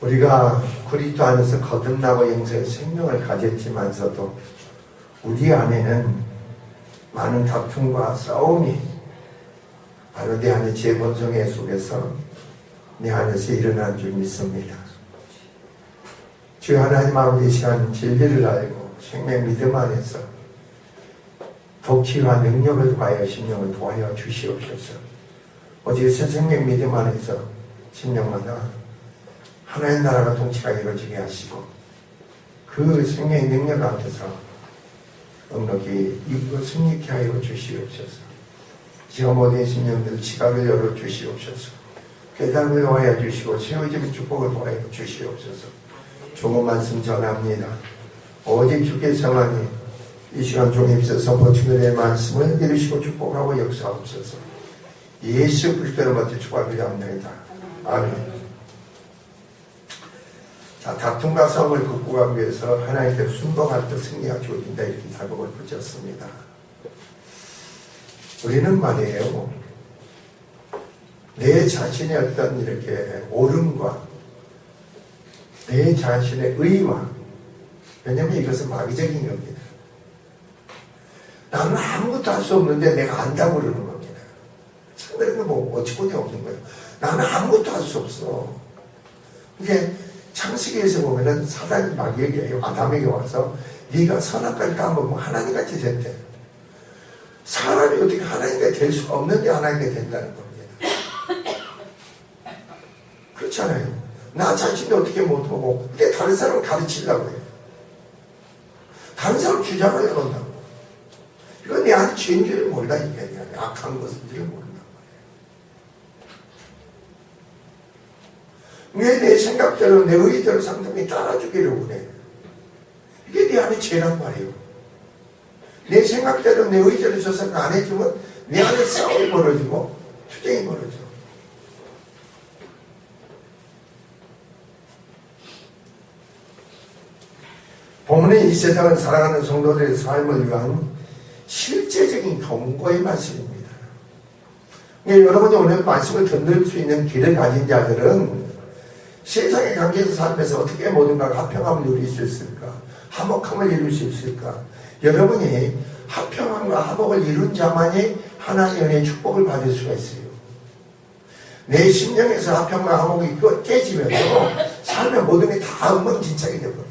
우리가 그리스도 안에서 거듭나고 영생의 생명을 가졌지만서도 우리 안에는 많은 다툼과 싸움이 바로 내 안의 재본성애 속에서 내 안에서 일어난 줄 믿습니다. 주 하나님 아버지, 시간 진리를 알고 생명 믿음 안에서 독치와 능력을 더하여 심령을 도하여 주시옵소서. 오직 생명 믿음 안에서 심령마다 하나의 나라가 통치가 이루어지게 하시고 그 생명의 능력 앞에서 넉넉히 이거 승리케 하여 주시옵소서. 지금 모든 심령들 지각을 열어 주시옵소서. 깨달음을 도하여 주시고 세워지는 축복을 도하여 주시옵소서. 좋은 말씀 전합니다. 오직 주께서만이 이 시간 종에 있어서 보충의 말씀을 이루시고 축복하고 역사하옵소서. 예수 그리스도로 받쳐 축복합니다. 아멘. 자, 다툼과 싸움을 극복하기 위해서 하나님께 순종할 때 승리가 주어진다, 이렇게 작업을 붙였습니다. 우리는 말이에요, 내 자신의 어떤 이렇게 옳음과 내 자신의 의와, 왜냐면 이것은 마귀적인 겁니다. 나는 아무것도 할 수 없는데 내가 안다고 그러는 겁니다. 상대는 뭐 어찌고냐 없는 거예요. 나는 아무것도 할 수 없어. 이게 창세기에서 보면은 사단이 마귀에게, 아담에게 와서 네가 선악과를 까먹으면 하나님같이 된대. 사람이 어떻게 하나님같이 될 수가 없는데 하나님같이 된다는 겁니다. 그렇잖아요. 나 자신이 어떻게 못하고 근데 다른 사람을 가르치려고 해요. 다른 사람 주장을 해본다고. 이건 내 안에 죄인 줄을 몰라. 이게 악한 것인 줄을 모른단 말이에요. 왜 내 생각대로 내 의대로 상대방이 따라주기를 원해. 이게 내 안에 죄란 말이에요. 내 생각대로 내 의대로 저 사람 안 해주면 내 안에 싸움이 벌어지고 투쟁이 벌어져. 본문의 이 세상을 살아가는 성도들의 삶을 위한 실제적인 경고의 말씀입니다. 여러분이 오늘 말씀을 듣는 수 있는 길을 가진 자들은 세상의 관계에서 살면서 어떻게 모든가 화평함을 누릴 수 있을까? 화목함을 이룰 수 있을까? 여러분이 화평함과 화목을 이룬 자만이 하나님의 은혜의 축복을 받을 수가 있어요. 내 심령에서 화평과 화목이 깨지면서 삶의 모든 게 다 엉망진창이 되어버려요.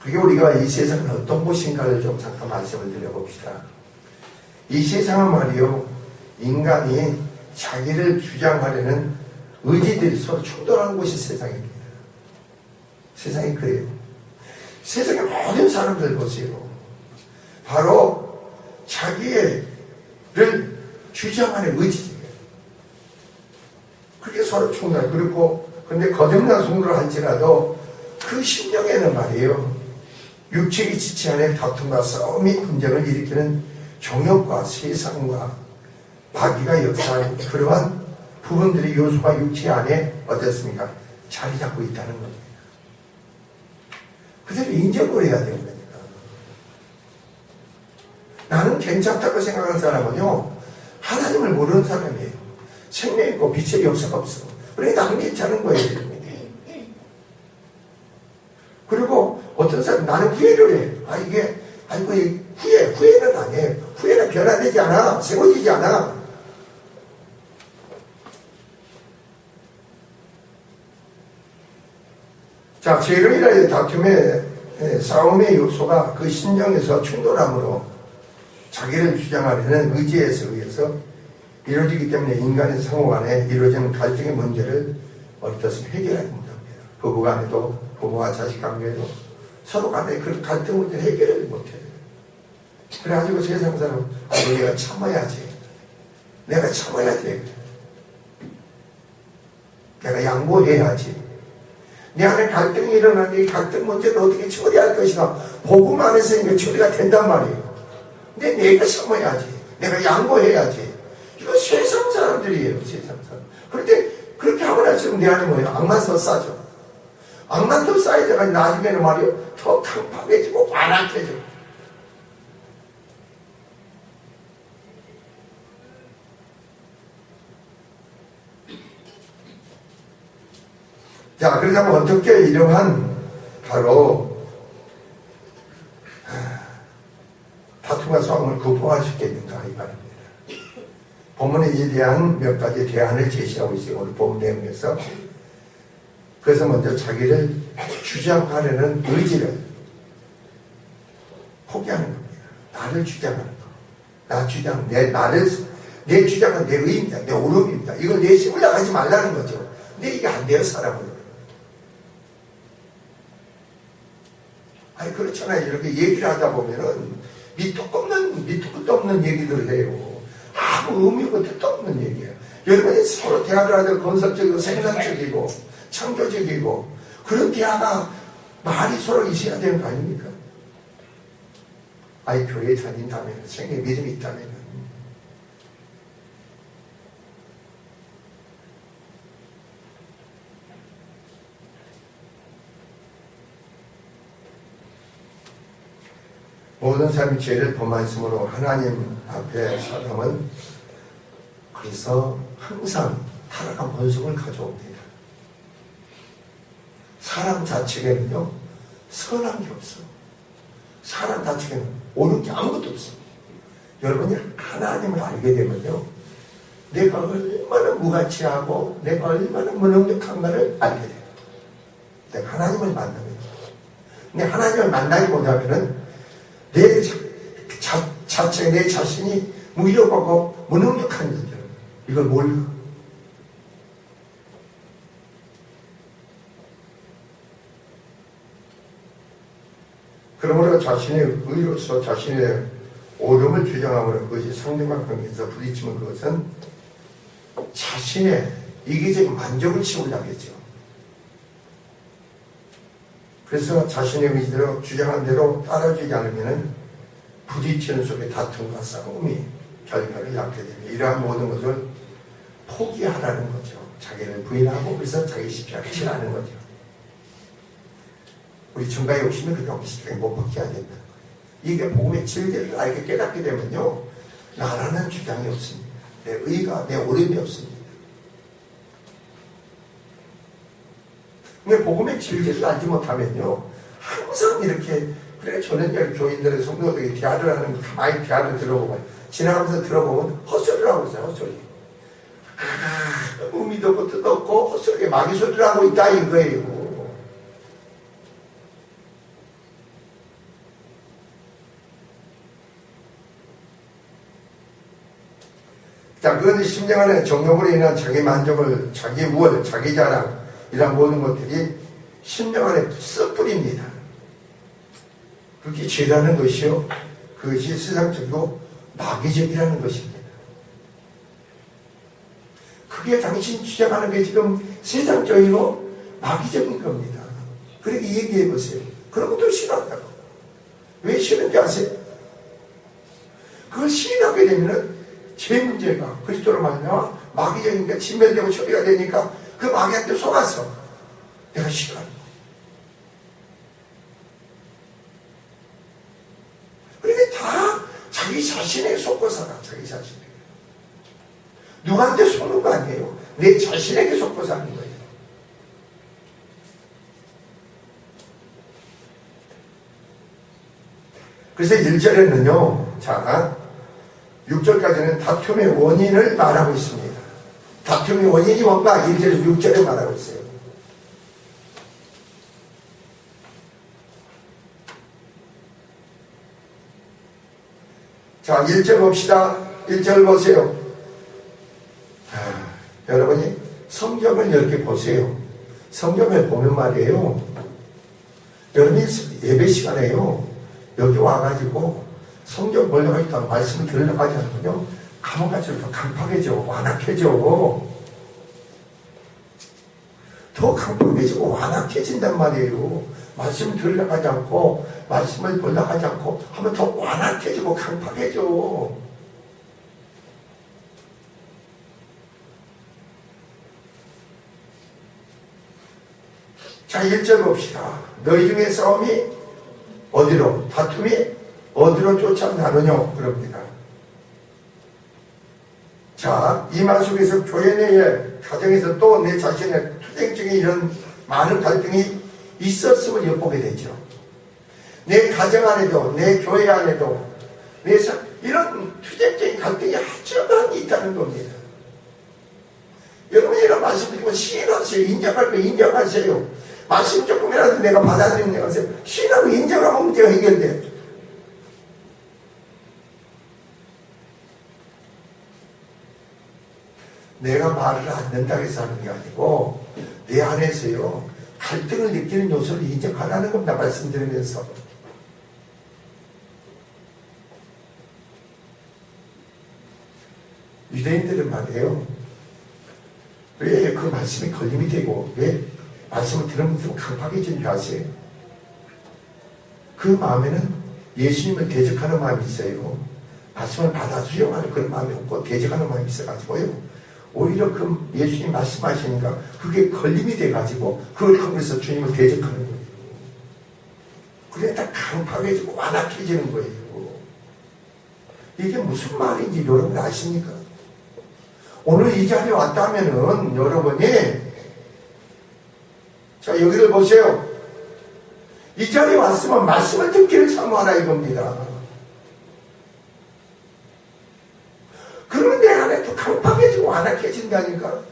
그게 우리가 이 세상은 어떤 곳인가를 좀 잠깐 말씀을 드려봅시다. 이 세상은 말이요, 인간이 자기를 주장하려는 의지들이 서로 충돌하는 곳이 세상입니다. 세상이 그래요. 세상의 모든 사람들 보세요. 바로 자기를 주장하는 의지예요. 그게 서로 충돌해요. 그리고 근데 거듭난 성도를 할지라도 그 심령에는 말이에요, 육체의 지체 안에 다툼과 싸움이 분쟁을 일으키는 종욕과 세상과 마귀가 역사하는 그러한 부분들이 요소가 육체 안에 어떻습니까? 자리 잡고 있다는 겁니다. 그대로 인정을 해야 되는 거니까. 나는 괜찮다고 생각하는 사람은요, 하나님을 모르는 사람이에요. 생명 있고 빛의 역사가 없어. 그러니까 나는 괜찮은 거예요. 그리고 어떤 사람 나는 후회를 해. 후회는 아니에요. 후회는 변화되지 않아. 세워지지 않아. 자, 죄로 인하여 다툼의 싸움의 요소가 그 심령에서 충돌함으로 자기를 주장하려는 의지에 의해서 이루어지기 때문에 인간의 상호 간에 이루어지는 갈등의 문제를 어떻습니까? 해결하지 못합니다. 부부 간에도 부모와 자식 관계도 서로 간에 그 갈등 문제를 해결을 못해요. 그래가지고 세상 사람은 내가 참아야지. 내가 참아야지. 내가 양보해야지. 내 안에 갈등이 일어나는데 이 갈등 문제를 어떻게 처리할 것인가. 복음 안에서 이게 처리가 된단 말이에요. 근데 내가 참아야지. 내가 양보해야지. 이거 세상 사람들이에요. 세상 사람. 그런데 그렇게 하고 나서는 내 안에 뭐예요? 악만 더 싸죠. 악만 더 쌓이다가 나중에는 말이요, 더 강팍해지고 완악해져. 자, 그러자면 어떻게 이러한 바로 다툼과 싸움을 극복할 수 있겠는가 이 말입니다. 본문에 이에 대한 몇 가지 대안을 제시하고 있어요. 오늘 본문 내용에서. 그래서 먼저 자기를 주장하려는 의지를 포기하는 겁니다. 나를 주장하는 거. 내 주장은 내 의입니다. 내 오름입니다. 이걸 내시 올라가지 말라는 거죠. 근데 이게 안 돼요, 사람은. 아니, 그렇잖아요. 이렇게 얘기를 하다 보면은 밑도 끝도 없는 얘기들을 해요. 아무 의미가 뜻도 없는 얘기예요. 여러분이 서로 대화를 하다 건설적이고 생산적이고 창조적이고 그런 대화가 말이 서로 있어야 되는 거 아닙니까? 아니, 교회에 다닌다면, 생애 믿음이 있다면 모든 사람이 죄를 범하였으므로 하나님 앞에 사람은 그래서 항상 타락한 본성을 가져옵니다. 사람 자체에는요 선한 게 없어. 사람 자체에는 옳은 게 아무것도 없어. 여러분이 하나님을 알게 되면요 내가 얼마나 무가치하고 내가 얼마나 무능력한가를 알게 돼요. 내가 하나님을 만나면. 근데 하나님을 만나기 못하면은 내 자체, 내 자신이 무력하고 무능력한 일들, 이걸 몰라. 그러므로 자신의 의로서 자신의 옳음을 주장함으로 그것이 상대방 관계에서 부딪히면 그것은 자신의 이기적인 만족을 채우려겠죠. 그래서 자신의 의지대로 주장한 대로 따라주지 않으면 부딪히는 속에 다툼과 싸움이 결과를 낳게 됩니다. 이러한 모든 것을 포기하라는 거죠. 자기를 부인하고 그래서 자기 십자가를 지라는 거죠. 우리 정가의 욕심은 그 욕심을 못 벗겨야 된다는 거예요. 이게 복음의 진리를 알게 깨닫게 되면요 나라는 주장이 없습니다. 내 의가, 내 옳음이 없습니다. 근데 복음의 진리를 알지 못하면요 항상 이렇게 그래 저는 교인들의 성도들이 대화를 하는 거 가만히 대화를 들어보면 지나가면서 들어보면 헛소리를 하고 있어요. 헛소리. 의미도 없고 뜻도 없고 헛소리에 마귀 소리를 하고 있다 이거예요. 자, 그런데 심령 안에 정욕으로 인한 자기 만족을, 자기 우월, 자기 자랑 이런 모든 것들이 심령 안에 썩 뿌립니다. 그게 죄라는 것이요. 그것이 세상적이고 마귀적이라는 것입니다. 그게 당신 주장하는 게 지금 세상적이고 마귀적인 겁니다. 그렇게 얘기해 보세요. 그런 것도 싫어한다고. 왜 싫은지 아세요? 그걸 시인하게 되면은 제 문제가 그리스도로 말미암아 마귀적인가 진멸되고 처리가 되니까 그 마귀한테 속아서 내가 싫어하는 거예요. 그러니까 다 자기 자신에게 속고 살아. 자기 자신에게. 누구한테 속는 거 아니에요. 내 자신에게 속고 사는 거예요. 그래서 1절에는요 자 6절까지는 다툼의 원인을 말하고 있습니다. 다툼의 원인이 뭔가 1절에서 6절에 말하고 있어요. 자, 1절 봅시다. 1절 보세요. 여러분이 성경을 이렇게 보세요. 성경을 보면 말이에요. 여러분이 예배 시간에요. 여기 와가지고 성경 보려고 했던 말씀을 들으려고 하지 않으면요 감옥같이 더 강팍해져 완악해져 더 강팍해지고 완악해진단 말이에요. 말씀을 들으려고 하지 않고 말씀을 보려고 하지 않고 하면 더 완악해지고 강팍해져. 자 1절 봅시다. 너희 중에 싸움이 어디로 다툼이 어디로 쫓아나느냐 그럽니다. 자, 이 말 속에서 교회 내에 가정에서 또 내 자신의 투쟁적인 이런 많은 갈등이 있었음을 엿보게 되죠. 내 가정 안에도, 내 교회 안에도, 이런 투쟁적인 갈등이 아주 많이 있다는 겁니다. 여러분, 이런 말씀 드리고 시인하세요. 인정할 거 인정하세요. 말씀 조금이라도 내가 받아들이는 거세요. 시인하고 인정하면 문제가 해결돼. 내가 말을 안 된다고 해서 하는 게 아니고 내 안에서요 갈등을 느끼는 요소를 인정하라는 겁니다. 말씀드리면서 유대인들은 말이에요, 왜 그 말씀이 걸림이 되고 왜 말씀을 들으면서 강팍해지는 줄 아세요? 그 마음에는 예수님을 대적하는 마음이 있어요. 말씀을 받아 수용하는 그런 마음이 없고 대적하는 마음이 있어가지고요, 오히려 그 예수님 말씀하시니까 그게 걸림이 돼가지고 그걸 하면서 주님을 대적하는 거예요. 그래 다 강팍해지고 완악해지는 거예요. 이게 무슨 말인지 여러분 아십니까? 오늘 이 자리에 왔다면은 여러분이, 자 여기를 보세요. 이 자리에 왔으면 말씀을 듣기를 사모하라 이겁니다. 그러면 내 안에 또 강팍해지고 완악해진다니까.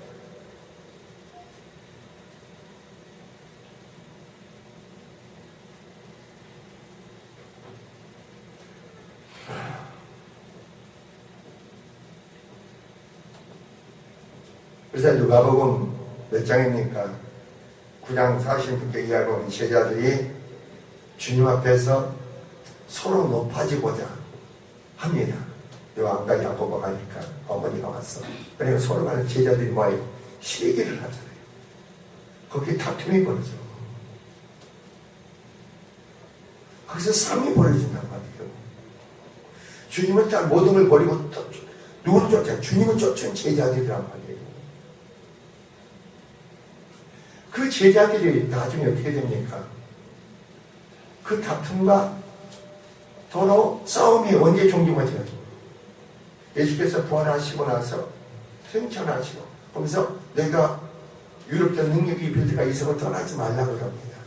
그래서 누가복음 몇 장입니까? 9장 40분께 이야기하는 제자들이 주님 앞에서 서로 높아지고자 합니다. 요한과 야고보 가니까 어머니가 왔어. 그러니까 서로 간에 제자들이 뭐예요? 시기를 하잖아요. 거기에 다툼이 벌어져. 거기서 싸움이 벌어진단 말이에요. 주님은 다 모든 걸 버리고 누구를 쫓아요? 주님을 쫓은 제자들이란 말이에요. 그 제자들이 나중에 어떻게 됩니까? 그 다툼과 서로 싸움이 언제 종료가 돼요? 예수께서 부활하시고 나서 승천하시고 그러면서 내가 유럽대 능력이 입을 때가 있어서 떠나지 말라고 합니다.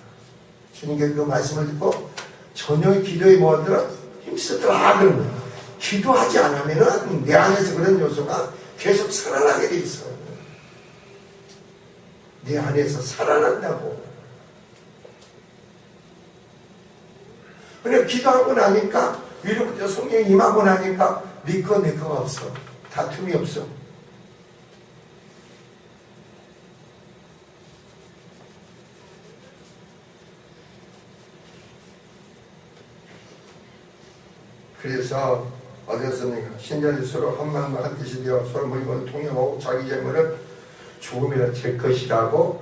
주님께 그 말씀을 듣고 저녁 기도에 모아들어 힘쓰더라 그러는 거예요. 기도하지 않으면 내 안에서 그런 요소가 계속 살아나게 돼 있어요. 내 안에서 살아난다고. 그래 기도하고 나니까 위로부터 성령이 임하고 나니까 네 거 내 거가 없어. 다툼이 없어. 그래서 어디였습니까? 신자들이 서로 한 마음과 한 뜻이 되어 서로 물건을 통용하고 자기 재물을 죽음이라 제 것이라고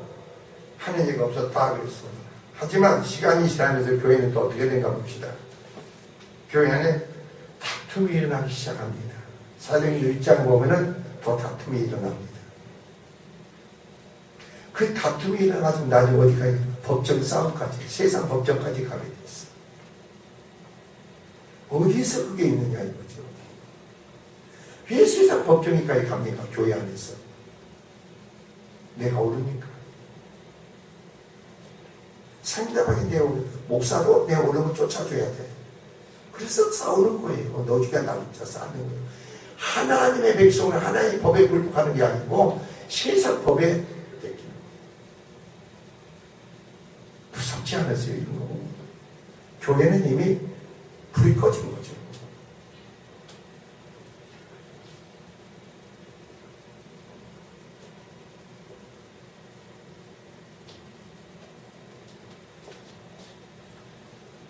하는 얘기가 없었다 그랬습니다. 하지만 시간이 지나면서 교회는 또 어떻게 된가 봅시다. 교회 안에 다툼이 일어나기 시작합니다. 사도행전 1장 보면은 또 다툼이 일어납니다. 그 다툼이 일어나가지고 나중에 어디 가요? 법정 싸움까지, 세상 법정까지 가게 됐어. 어디서 그게 있느냐 이거죠. 왜 세상 법정까지 갑니까? 교회 안에서. 내가 옳으니까. 상대방이 내 옳은, 목사도 내 옳음을 쫓아줘야 돼. 그래서 싸우는 거예요. 너희가 나를 쫓아 싸우는 거예요. 하나님의 백성은 하나님의 법에 굴복하는 게 아니고 세상 법에 뺏기는 거예요. 무섭지 않으세요? 이런 거. 교회는 이미 불이 꺼진 거죠.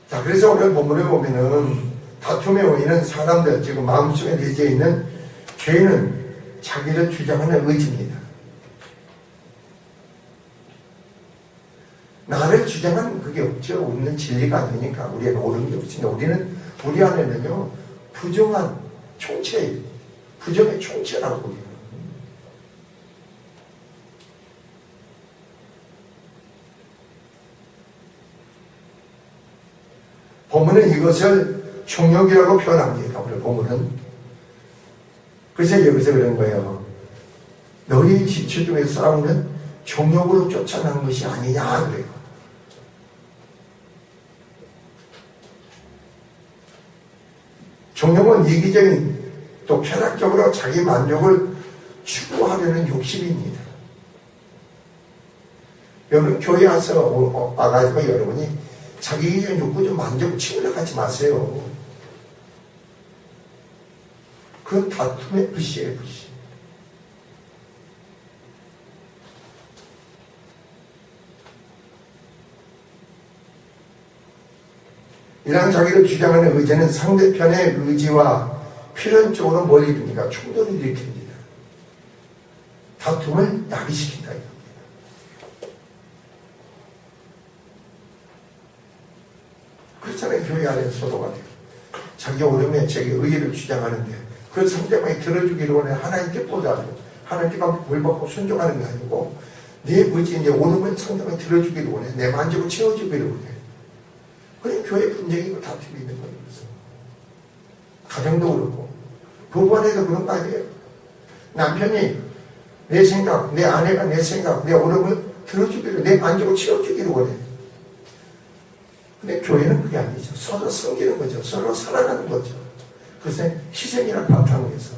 자, 그래서 오늘 본문에 보면은 다툼의 원인은 사람들, 지금 마음속에 내재해 있는 죄는 자기를 주장하는 의지입니다. 나를 주장하는 그게 없죠. 우리는 진리가 아니니까 우리는 옳은 게 없으니까 우리 안에는요 부정한 총체, 부정의 총체라고 그래요. 본문은 이것을 총욕이라고 표현합니다. 오늘 본문은. 그래서 여기서 그런 거예요. 너희 지체 중에 싸우는 정욕으로 쫓아나는 것이 아니냐 그래요. 정욕은 이기적인 또 쾌락적으로 자기 만족을 추구하려는 욕심입니다. 여러분 교회 와가지고 여러분이 자기 이기적인 욕구 좀 만족 치우려고 하지 마세요. 그건 다툼의 불씨예요, 불씨. 이러한 자기를 주장하는 의지는 상대편의 의지와 필연적으로 뭘 이룹니까? 충돌을 일으킵니다. 다툼을 야기시킨다 이겁니다. 그렇잖아요. 교회 안에서도 말이에요. 자기 오름에 자기 의의를 주장하는데 그 상대방이 들어주기를 원해. 하나님 뜻보다도 하나님 뜻과 벌받고 순종하는 게 아니고 내 의지 이제 오름을 상대방이 들어주기를 원해. 내 만족을 채워주기를 원해. 그럼 교회 분쟁이고 다툼이 있는 거예요. 가정도 그렇고 부부간에도 그런 거 아니에요. 남편이 내 생각, 내 아내가 내 생각, 내 오름을 들어주기를, 내 만족을 채워주기를 원해. 근데 교회는 그게 아니죠. 서로 섬기는 거죠. 서로 살아가는 거죠. 그래서 희생이라는 바탕에서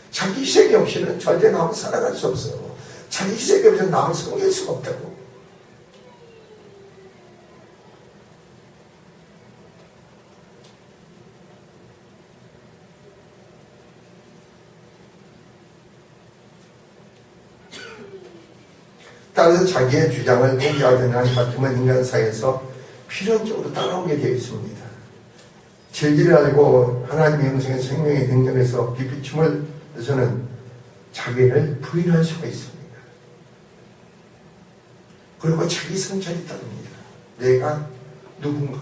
자기 희생이 없이는 절대 남을 살아갈 수 없어요. 자기 희생이 없이는 남을 섬길 수가 없다고. 따라서 자기의 주장을 포기하려는 한 다툼은 인간 사이에서 필연적으로 따라오게 되어 있습니다. 진리를 알고 하나님의 영생의 생명의 능력에서 비비춤을 해서는 자기를 부인할 수가 있습니다. 그리고 자기 성찰이 따릅니다. 내가 누군가,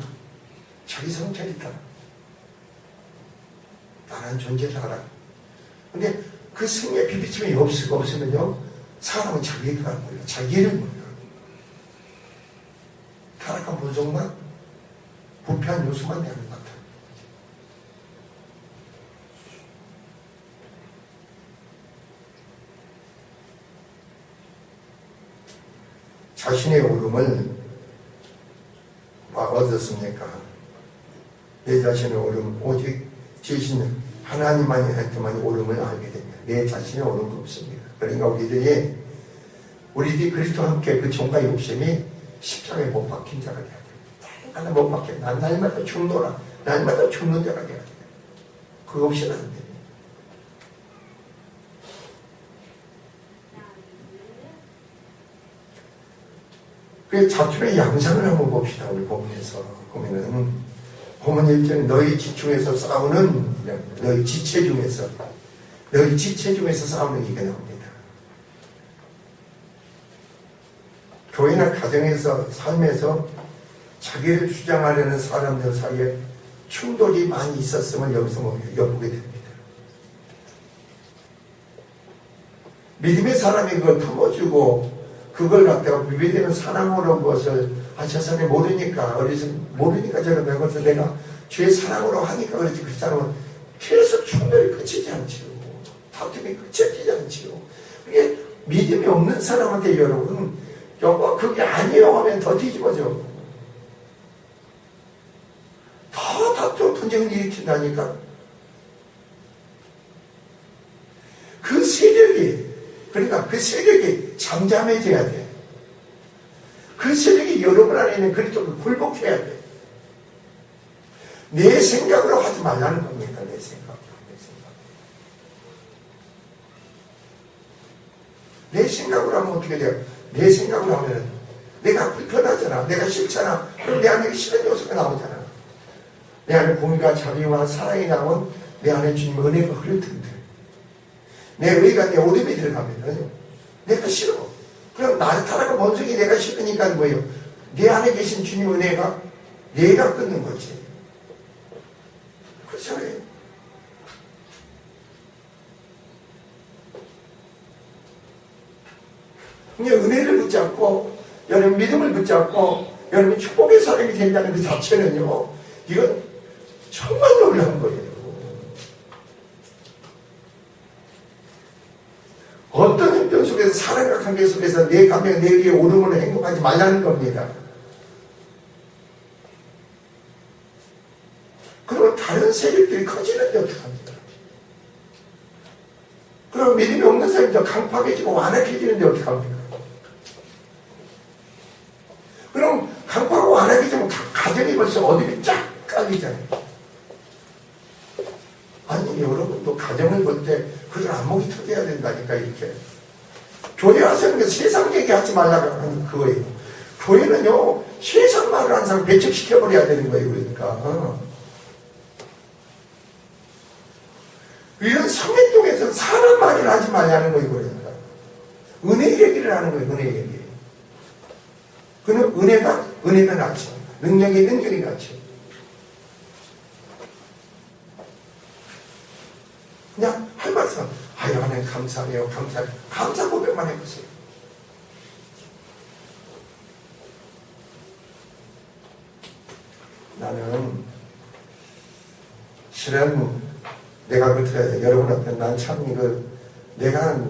자기 성찰이 따라. 나라는 존재를 알아. 근데 그 생명의 비비춤이 없으면요, 사람은 자기를 안 몰라. 자기를 몰라. 타락한 본성만, 부패한 요소만 내는 것 같아. 자신의 오름을 얻었습니까? 내 자신의 오름, 오직 지신 하나님만이 할 때만이 오름을 알게 됩니다. 내 자신의 오름도 없습니다. 그러니까 우리들이 그리스도와 함께 그 종과 욕심이 십자가에 못 박힌 자가 돼야 돼요. 하나 못 박혀. 난 날마다 죽노라. 날마다 죽는 자가 돼야 돼요. 그거 없이는 안 돼요. 그 자투의 양상을 한번 봅시다. 우리 본문에서 보면은 본문 1절에 너희 지중에서 싸우는 너희 지체 중에서 싸우는 이게 나옵니다. 교회나 가정에서 삶에서 자기를 주장하려는 사람들 사이에 충돌이 많이 있었음을 여기서 엿보게 됩니다. 믿음의 사람이 그걸 품어주고 그걸 갖다가 비비되는 사랑으로 그것을 저 사람이 모르니까 저런 것을 내가 주의 사랑으로 하니까 그렇지 그 사람은 계속 충돌이 그치지 않지요. 다툼이 그치지 않지요. 그게 믿음이 없는 사람한테 여러분 그게 아니요 하면 더 뒤집어져. 더 다투 분쟁을 일으킨다니까. 그 세력이 잠잠해져야 돼. 그 세력이 여러분 안에 있는 그리스도를 굴복해야 돼. 내 생각으로 하지 말라는 겁니다. 내 생각. 내 생각으로 하면 어떻게 돼요? 내 생각으로 하면 내가 불편하잖아. 내가 싫잖아. 그럼 내 안에 싫은 요소가 나오잖아. 내 안에 공의와 자비와 사랑이 나오면 내 안에 주님의 은혜가 흐를 텐데. 내 의가 내 오름에 들어가면 내가 싫어. 그럼 나를 타락한 본성이 내가 싫으니까 뭐예요? 내 안에 계신 주님의 은혜가 내가 끊는 거지. 그렇잖아요. 은혜를 붙잡고 여러분 믿음을 붙잡고 여러분 축복의 사람이 된다는 그 자체는요, 이건 정말 놀라운 거예요. 어떤 형편 속에 속에서 사랑과 관계 속에서 내 감명 내게 오름으로 행복하지 말라는 겁니다. 그러면 다른 세력들이 커지는데 어떡합니까? 그럼 믿음이 없는 사람이 더 강팍해지고 완악해지는데 어떡합니까? 그럼 강팍하고 완악해지면 가정이 벌써 어둠이 쫙 깔리잖아요. 아니 여러분도 가정을 볼 때 그걸 안목이 터져야 된다니까. 이렇게 교회 와서 세상 얘기하지 말라고 하는 그거예요. 교회는요 세상 말을 하는 사람 배척시켜버려야 되는 거예요. 그러니까 이런 성행동에서 사람 말을 하지 말라는 거예요. 그러니까 은혜 얘기를 하는 거예요. 은혜 얘기. 그는 은혜가 낫죠. 능력이 낫죠. 그냥 할 말씀, 아유 하나님 감사해요. 감사 고백만 해보세요. 나는 실은 내가 그렇게 여러분한테 난 참 내가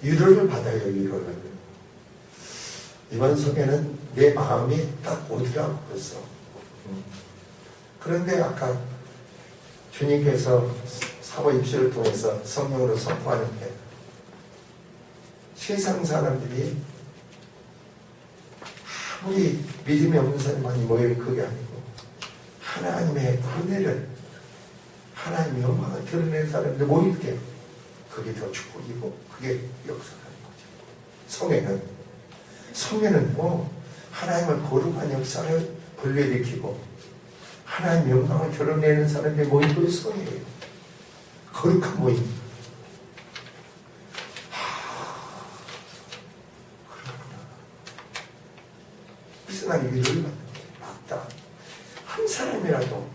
위로를 받아요. 위로를. 이번 성에는 내 마음이 딱 오더라고 그랬어. 그런데 아까 주님께서 사모 입술을 통해서 성령으로 선포하는데 세상 사람들이 아무리 믿음이 없는 사람이 모여있는 그게 아니고 하나님의 은혜를 하나님의 영광을 드러내는 사람들 모일 때 그게 더 축복이고 그게 역사하는 거죠. 성에는 하나님을 거룩한 역사를 불러일으키고 하나님의 영광을 드러내는 사람들이 모인 것이 성이에요. 거룩한 모임. 그렇구나. 그래서 난 위로를 받는 거예요. 맞다. 한 사람이라도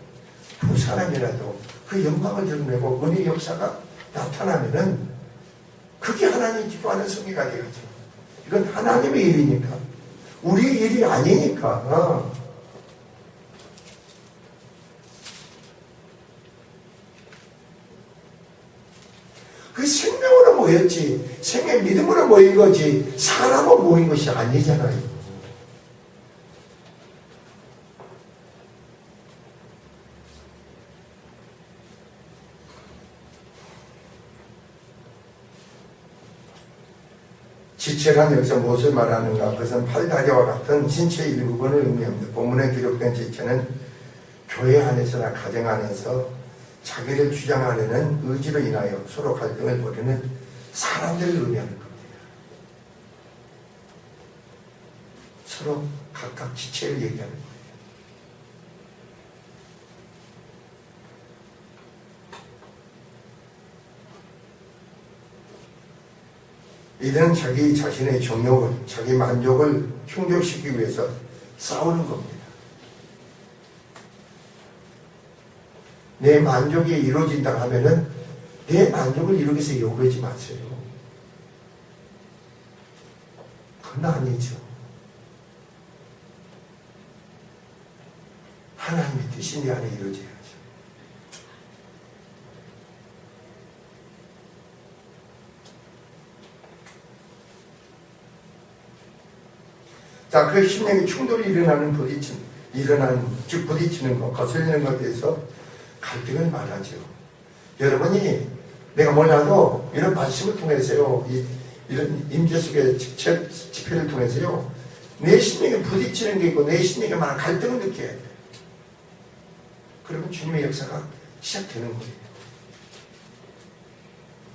두 사람이라도 그 영광을 드러내고 은혜의 역사가 나타나면은 그게 하나님이 기뻐하는 성회가 되겠죠. 이건 하나님의 일이니까 우리의 일이 아니니까. 그 생명으로 모였지 생의 믿음으로 모인 거지 사람으로 모인 것이 아니잖아요. 지체란 여기서 무엇을 말하는가? 그것은 팔다리와 같은 신체의 일부분을 의미합니다. 본문에 기록된 지체는 교회 안에서나 가정 안에서 자기를 주장하려는 의지로 인하여 서로 갈등을 벌이는 사람들을 의미하는 겁니다. 서로 각각 지체를 얘기하는 거예요. 이들은 자기 자신의 정욕을, 자기 만족을 충족시키기 위해서 싸우는 겁니다. 내 만족이 이루어진다 하면은 내 만족을 이루기 위해서 요구하지 마세요. 그건 아니죠. 하나님의 뜻이 내 안에 이루어져야죠. 자, 그 심령의 충돌이 즉 부딪히는 것, 거슬리는 것에 대해서 갈등을 말하죠. 여러분이 내가 몰라도 이런 말씀을 통해서요, 이런 임재 속의 집회를 통해서요, 내 심령에 부딪히는 게 있고 내 심령에 많은 갈등을 느껴야 돼. 그러면 주님의 역사가 시작되는 거예요.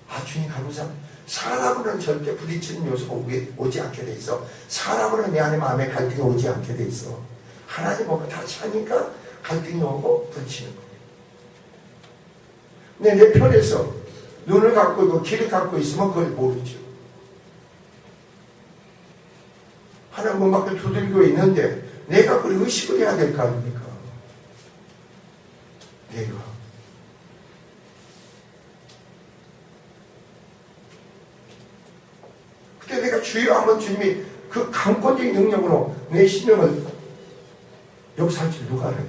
아, 주님 감사. 사람으로는 절대 부딪히는 요소가 오지 않게 돼 있어. 사람으로는 내 안에 마음에 갈등이 오지 않게 돼 있어. 하나님하고 다시 하니까 갈등이 오고 부딪히는 거예요. 근데 내 편에서 눈을 갖고 있고 귀를 갖고 있으면 그걸 모르죠. 하나님 문 밖에 두들기고 있는데 내가 그걸 의식을 해야 될 거 아닙니까? 내가. 그때 내가 주여 하면 주님이 그 강권적인 능력으로 내 심령을 역사할 줄 누가 알아요?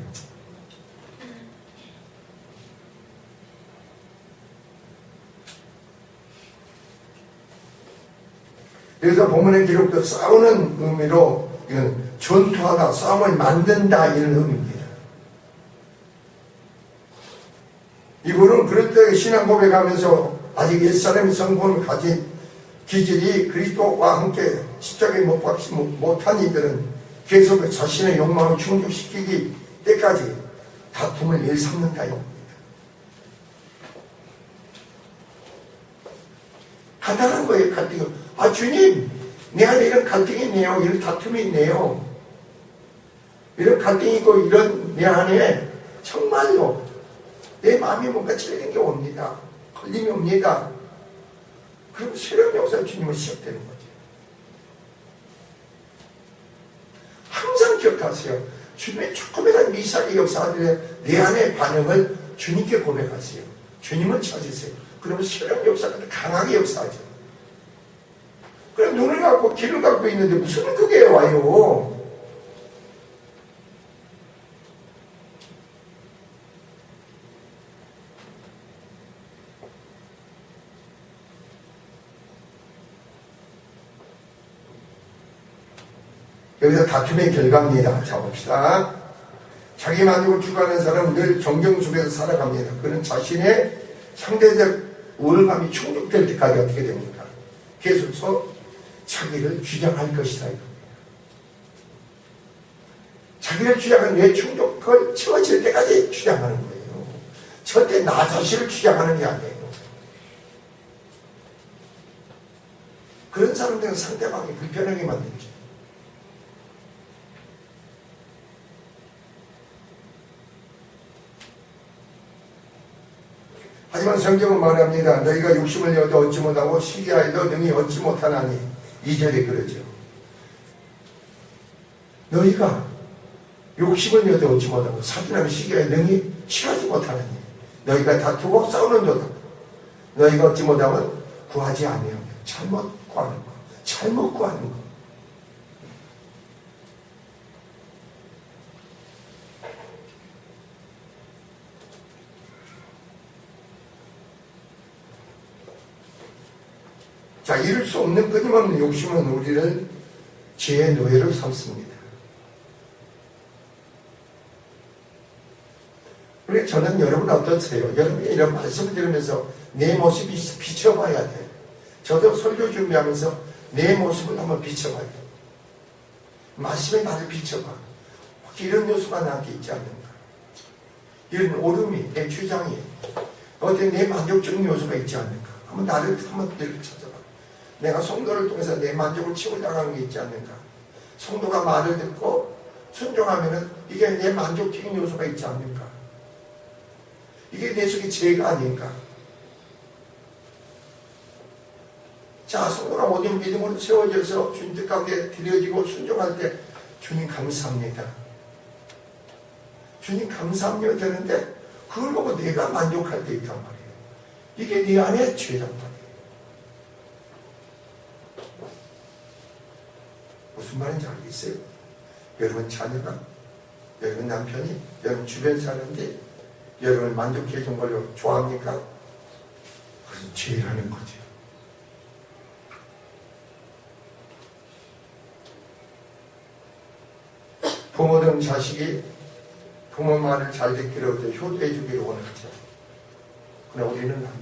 그래서 본문의 기록도 싸우는 의미로 이건 전투하다, 싸움을 만든다 이런 의미입니다. 이분은 그럴 때 신앙 고백하면서 아직 옛사람의 성품을 가진 기질이 그리스도와 함께 십자가에 못 박지 못한 이들은 계속 자신의 욕망을 충족시키기 때까지 다툼을 일삼는다 이겁니다. 간단한 거예요. 갈등이. 아 주님, 내 안에 이런 갈등이 있네요. 이런 다툼이 있네요. 이런 갈등이 있고 이런 내 안에 정말로 내 마음이 뭔가 찔리는 게 옵니다. 걸림이 옵니다. 그럼 새로운 역사 주님은 시작되는 거죠. 항상 기억하세요. 주님의 조금이라도 미사의 역사들의 내 안의 반응을 주님께 고백하세요. 주님을 찾으세요. 그러면 새로운 역사가 강하게 역사하죠. 그럼 눈을 갖고 귀를 갖고 있는데 무슨 그게 와요? 여기서 다툼의 결과입니다. 자 봅시다. 자기 만족을 추구하는 사람은 늘 경쟁 속에서 살아갑니다. 그는 자신의 상대적 우월감이 충족될 때까지 어떻게 됩니까? 계속해서 자기를 주장할 것이다. 자기를 주장하는 내 충족을 채워질 때까지 주장하는 거예요. 절대 나 자신을 주장하는 게 아니에요. 그런 사람들은 상대방이 불편하게 만들죠. 하지만 성경은 말합니다. 너희가 욕심을 내어도 얻지 못하고 시기하여도 능히 얻지 못하나니 2절에 그러죠. 너희가 욕심을 내어도 얻지 못하고 사기하면 시기하여 능히 취하지 못하나니 너희가 다투고 싸우는도다. 너희가 얻지 못하면 구하지 아니하며 잘못 구하는 거. 잘못 구하는 거. 자, 이룰 수 없는 끊임없는 욕심은 우리를 죄의 노예로 삼습니다. 그래서 저는 여러분 어떠세요? 여러분이 이런 말씀을 들으면서 내 모습이 비춰봐야 돼요. 저도 설교 준비하면서 내 모습을 한번 비춰봐야 돼요. 말씀에 나를 비춰봐. 혹시 이런 요소가 나한테 있지 않는가? 이런 오름이, 내 주장이, 어디 내 만족적인 요소가 있지 않는가? 한번 나를 한번 찾아봐. 내가 성도를 통해서 내 만족을 채우려고 게 있지 않는가? 성도가 말을 듣고 순종하면은 이게 내 만족적인 요소가 있지 않는가? 이게 내 속에 죄가 아닌가? 자, 성도가 모든 믿음으로 세워져서 주님 뜻 가운데 드려지고 순종할 때 주님 감사합니다. 주님 감사합니다 되는데 그걸 보고 내가 만족할 때 있단 말이에요. 이게 네 안의 죄란 말이에요. 무슨 말인지 알겠어요? 여러분 자녀가, 여러분 남편이, 여러분 주변 사람들이 여러분을 만족해 준 걸로 좋아합니까? 그것은 죄라는 거죠. 부모든 자식이 부모 말을 잘 듣기로 효도해 주기를 원하죠. 그러나 우리는 아닙니다.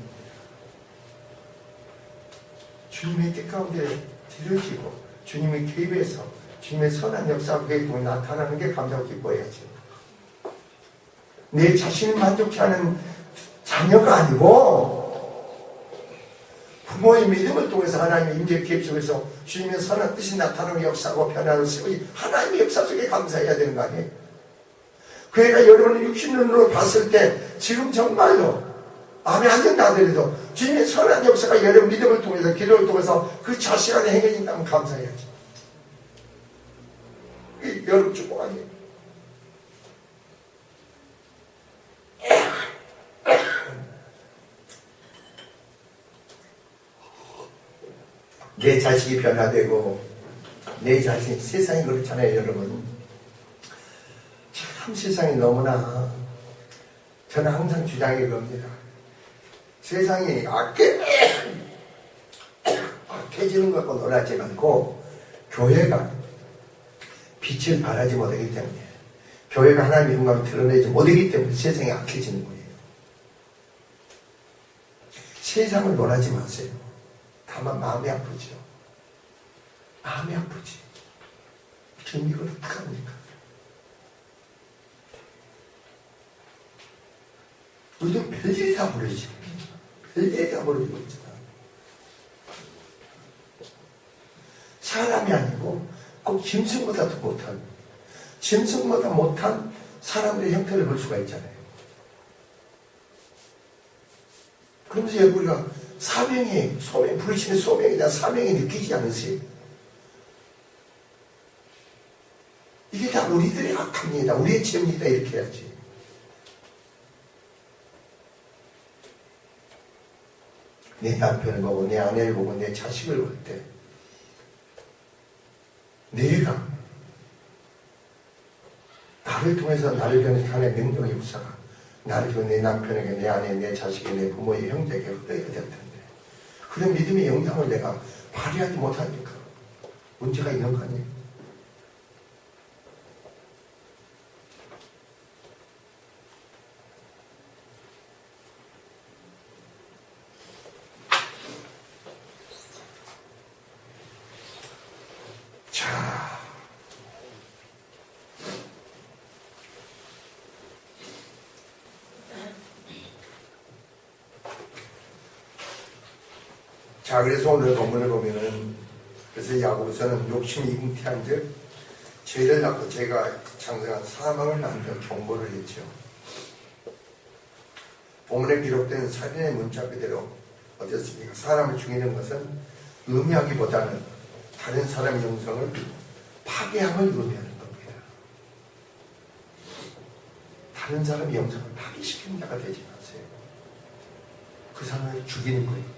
주님의 뜻 가운데 들어지고 주님의 개입해서 주님의 선한 역사가 그에 나타나는 게 감사하고 기뻐해야죠. 내 자신을 만족해 하는 자녀가 아니고 부모의 믿음을 통해서 하나님의 임재 개입 속에서 주님의 선한 뜻이 나타나는 역사고 변화를 세우니 하나님의 역사 속에 감사해야 되는 거 아니에요? 그러니까 여러분은 육신눈으로 봤을 때 지금 정말로 마음에 안 든다 하더라도 주님의 선한 역사가 여러분 믿음을 통해서 기도를 통해서 그 자식 안에 행해진다면 감사해야지. 이게 여러분 축복 아니에요? 내 자식이 변화되고 내 자식, 세상이 그렇잖아요, 여러분. 참 세상이 너무나, 저는 항상 주장해 겁니다. 세상이 악해 깨지는 것 갖고 놀라지 말고 교회가 빛을 발하지 못하기 때문에 교회가 하나님의 영광을 드러내지 못하기 때문에 세상이 악해지는 거예요. 세상을 놀라지 마세요. 다만 마음이 아프죠. 마음이 아프지. 지금 이걸 어떡합니까? 우리도 별일이 다 벌어지고 별일이 다 벌어지고 있잖아. 사람이 아니고 꼭 짐승보다도 못한, 짐승보다 못한 사람들의 형태를 볼 수가 있잖아요. 그러면서 여기 우리가 사명이, 부르심의 소명에 대한 사명이 느끼지 않으세요? 이게 다 우리들의 악합니다. 우리의 죄입니다. 이렇게 해야지. 내 남편을 보고 내 아내를 보고 내 자식을 볼 때 내가 나를 통해서 나를 변화하는 능력의 역사가 나를 통해 내 남편에게 내 아내 내 자식에게 내 부모의 형제에게 흘러야 될 텐데 그런 믿음의 영향을 내가 발휘하지 못하니까 문제가 있는 거 아니에요? 자, 그래서 오늘 본문을 보면은, 그래서 야고보서는 욕심이 잉태한즉 죄를 낳고 죄가 장성한 사망을 낳는 경고를 했죠. 본문에 기록된 살인의 문자 그대로 어떻습니까? 사람을 죽이는 것은 의미하기보다는 다른 사람의 영성을 파괴함을 의미하는 겁니다. 다른 사람의 영성을 파괴시키는 자가 되지 마세요. 그 사람을 죽이는 거예요.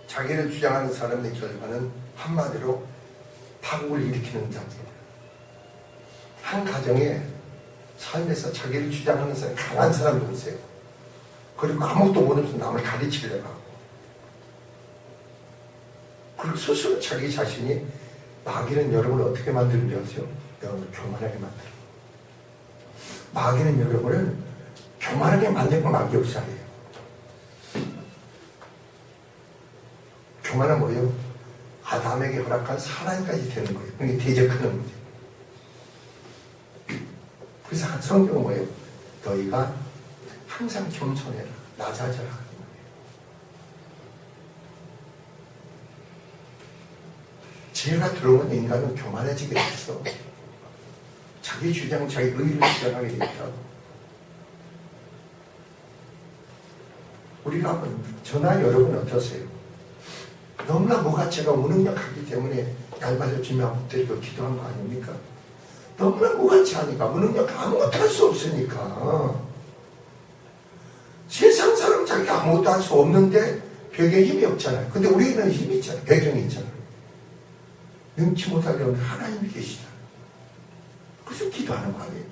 자기를 주장하는 사람의 결과는 한마디로 파국을 일으키는 자입니다. 한 가정에 삶에서 자기를 주장하는 사람이 강한 사람이 오세요. 그리고 아무것도 모르면서 남을 가르치려고 하고 그리고 스스로 자기 자신이 마귀는 여러분을 어떻게 만드는지 아세요? 여러분을 교만하게 만들어. 마귀는 여러분을 교만하게 만드는 마귀 역사예요. 교만은 뭐예요? 아담에게 허락한 사랑까지 되는 거예요. 그게 대적하는 거죠. 그래서 성경은 뭐예요? 너희가 항상 겸손해라, 낮아져라 하는 거예요. 죄가 들어오면 인간은 교만해지게 돼서 자기 주장, 자기 의의를 주장하게 되겠다고. 우리가 한번 저나 여러분 어떠세요? 너무나 무가치가 무능력하기 때문에 얇아졌지만 엎드리고 기도한 거 아닙니까? 너무나 무가치하니까 무능력 아무것도 할 수 없으니까 세상 사람 자기가 아무것도 할 수 없는데 벽에 힘이 없잖아요. 근데 우리는 힘이 있잖아요. 배경이 있잖아요. 능치 못하려면 하나님이 계시다. 그래서 기도하는 거 아니에요?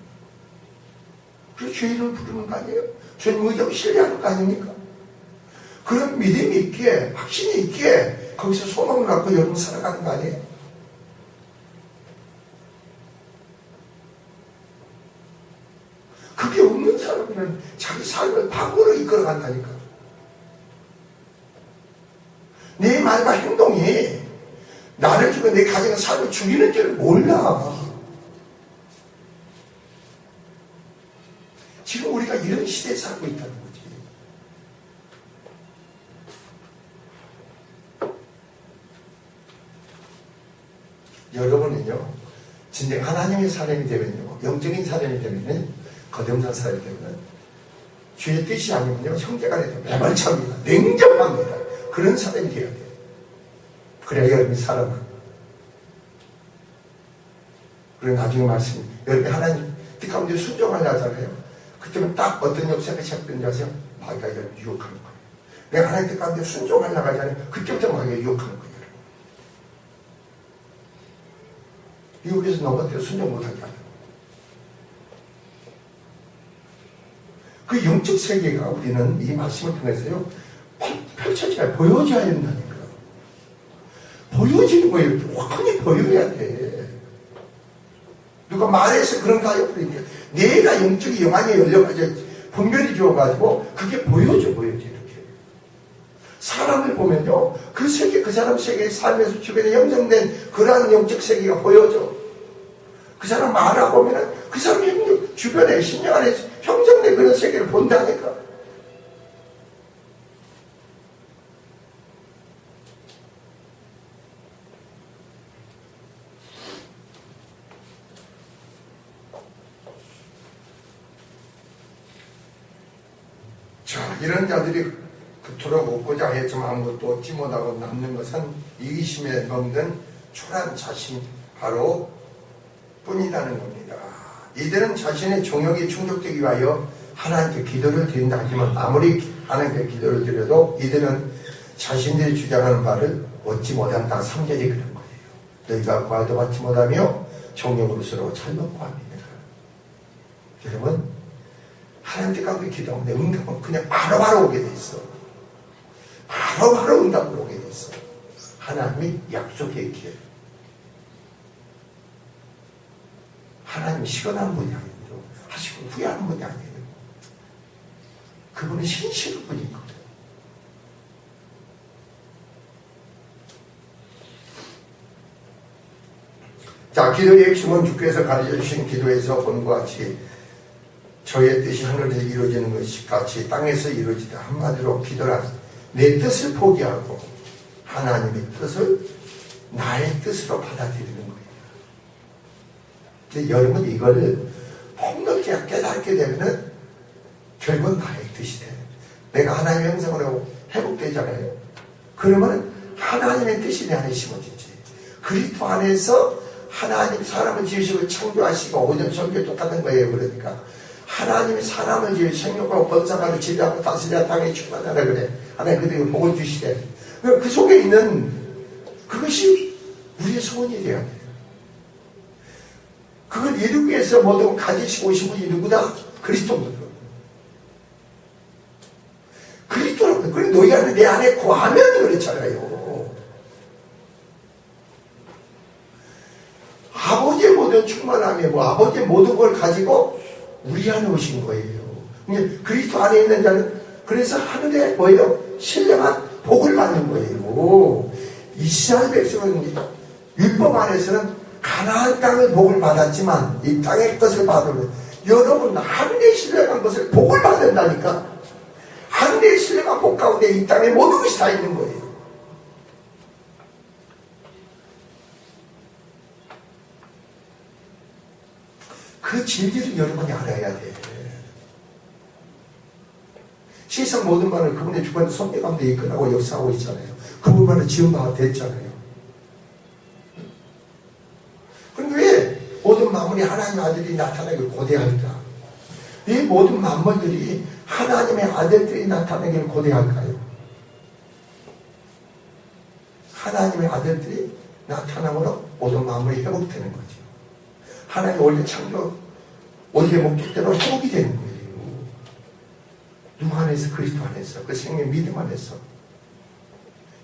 그래서 주인을 부르는 거 아니에요? 주님 의정 신뢰하는 거 아닙니까? 그런 믿음이 있기에 확신이 있기에 거기서 소망을 갖고 여러분 살아가는 거 아니에요? 그게 없는 사람은 자기 삶을 파국으로 이끌어간다니까. 내 말과 행동이 나를 죽여 내 가정의 삶을 죽이는 줄을 몰라. 지금 우리가 이런 시대에 살고 있다는 거지. 여러분은요, 진정 하나님의 사람이 되면요, 영적인 사람이 되면은, 거듭난 사람이 되면은, 주의 뜻이 아니면요, 형제간에도 매몰차입니다. 냉정합니다. 그런 사람이 되어야 돼요. 그래야 여러분이 살아나. 그리고 나중에 말씀, 여러분이 하나님 뜻 가운데 순종하려 하잖아요. 그때는 딱 어떤 역사가 시작되는지 아세요? 마귀가 여러분 유혹하는 거예요. 내가 하나님 뜻 가운데 순종하려고 하잖아요. 그때부터 마귀가 유혹하는 거예요. 유혹에서 넘어뜨려 순종 못하게 하는 거예요. 그 영적 세계가 우리는 이 말씀을 통해서요, 펼쳐져야, 보여져야 된다니까. 보여지는 거예요. 확연히 보여야 돼. 누가 말해서 그런가요? 그러니까 내가 영적인 영안이 열려가지고 분별이 주어가지고 그게 보여져 이렇게. 사람을 보면요, 그 세계, 그 사람 세계의 삶에서 주변에 형성된 그러한 영적 세계가 보여져. 그 사람 알아보면은 그 사람 주변에 심령 안에 형성된 그런 세계를 본다니까. 자, 이런 자들이 그토록 얻고자 했지만 아무것도 얻지 못하고 남는 것은 이기심에 먹는 초라한 자신 바로 뿐이라는 겁니다. 이들은 자신의 종역이 충족되기 위하여 하나님께 기도를 드린다 하지만 아무리 하나님께 기도를 드려도 이들은 자신들이 주장하는 바를 얻지 못한다. 3절이 그런 거예요. 너희가 구하도 받지 못하며 종역으로 서로 잘못 구합니다. 여러분, 하나님께 가서 기도하면 응답은 그냥 바로바로 오게 돼 있어. 바로바로 응답으로 오게 돼 있어. 하나님이 약속했기에. 하나님이 시건하는 분이 아니에요. 하시고 후회하는 분이 아니에요. 그분은 신실한 분인 거예요. 자, 기도의 핵심은 주께서 가르쳐 주신 기도에서 보는 것 같이 저의 뜻이 하늘에서 이루어지는 것이 같이 땅에서 이루어지다. 한마디로 기도란 내 뜻을 포기하고 하나님의 뜻을 나의 뜻으로 받아들이는 거예요. 여러분 이걸 폭넓게 깨닫게 되면은 결국은 나의 뜻이 돼. 내가 하나님의 형상으로 회복되잖아요. 그러면 하나님의 뜻이 내 안에 심어지지. 그리스도 안에서 하나님 사람을 지으시고 창조하시고 오전 설교 똑같은 거예요. 그러니까 하나님이 사람을 지으 생육하고 번성하고 지배하고 다스려 땅에 충만하라 그래. 하나님 그들에게 복을 주시되 그 속에 있는 그것이 우리의 소원이 되어야 돼요. 그걸 이루기 위해서 모든 가지시고 오신 분이 누구다? 그리스도입니다. 그리스도라고. 그래 너희 안에 내 안에 구하면 그렇잖아요. 아버지의 모든 충만함에 아버지의 모든 걸 가지고 우리 안에 오신 거예요. 그리스도 안에 있는 자는 그래서 하늘에 뭐예요? 신령한 복을 받는 거예요. 이스라엘 백성은 율법 안에서는 가나안 땅의 복을 받았지만 이 땅의 것을 받으면 여러분 하늘에 신령한 것을 복을 받는다니까. 하늘에 신령한 복 가운데 이 땅에 모든 것이 다 있는 거예요. 그 진리를 여러분이 알아야 돼. 세상 모든 말을 그분의 주관의 섭리 가운데 이끌어가고 역사하고 있잖아요. 그분만은 지음바가 됐잖아요. 그런데 왜 모든 만물이 하나님의 아들이 나타나기를 고대할까? 왜 모든 만물들이 하나님의 아들들이 나타나기를 고대할까요? 하나님의 아들들이 나타남으로 모든 만물이 회복되는 거죠. 하나님의 원래 창조, 원래 목적대로 회복이 되는 거예요. 누구 안에서? 그리스도 안에서. 그 생명 믿음 안에서.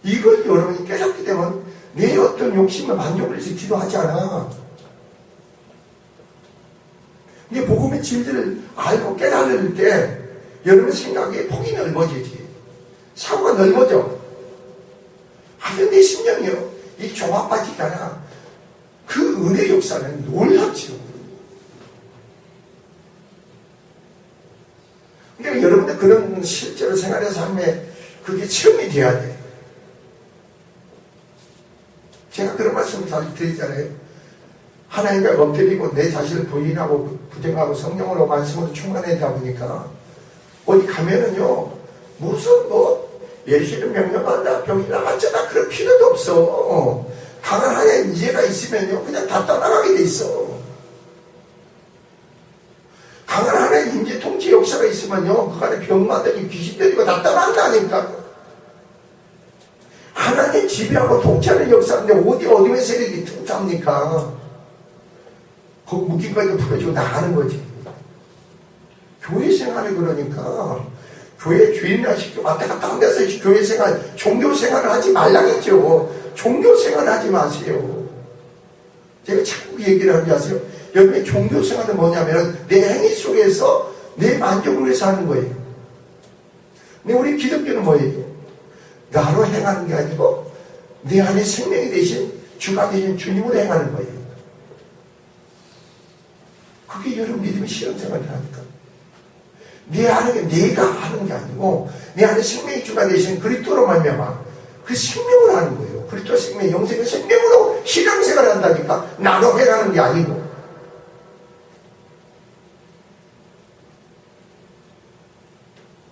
이걸 여러분이 깨닫게 되면 내 어떤 욕심을 만족을 해서 기도하지 않아. 근데 복음의 진리를 알고 깨달을 때 여러분 생각에 폭이 넓어지지. 사고가 넓어져. 하여튼 내 심령이요. 이 조합빠지잖아. 그 은혜 역사는 놀랍죠. 그러니까 여러분들 그런 실제로 생활의 삶에 그게 체험이 돼야 돼. 제가 그런 말씀을 자주 드리잖아요. 하나님과 엎드리고 내 자신을 부인하고 부정하고 성령으로 말씀으로 충만하다 보니까 어디 가면은요 무슨 예수를 명령한다 병이 나갔잖아 그럴 필요도 없어. 강한 하나님 이해가 있으면요 그냥 다 떠나가게 돼 있어. 강한 하나님 임재 통치 역사가 있으면요 그 안에 병마들이 귀신들이고 다 떠난다니까. 하나님 지배하고 통치하는 역사인데 어디 어둠의 세력이 통치합니까? 그 묶임까지 풀어주고 나가는 거지. 교회 생활을 그러니까 교회 주인이나 시켜 왔다 갔다 하면서 교회 생활, 종교 생활을 하지 말라겠죠. 종교 생활을 하지 마세요. 제가 자꾸 얘기를 하지 마세요. 여러분의 종교 생활은 뭐냐면 내 행위 속에서 내 만족을 위해서 하는 거예요. 근데 우리 기독교는 뭐예요? 나로 행하는 게 아니고 내 안에 생명이 되신 주가 되신 주님으로 행하는 거예요. 그게 여러분 믿음의 신앙생활이라니까. 내 안에 내가 하는 게 아니고 내 안에 생명의 주가 되신 그리스도로 말미암아 그 생명을 하는 거예요. 그리스도 생명, 영생의 생명으로 신앙생활을 한다니까. 나로 행하는 게 아니고.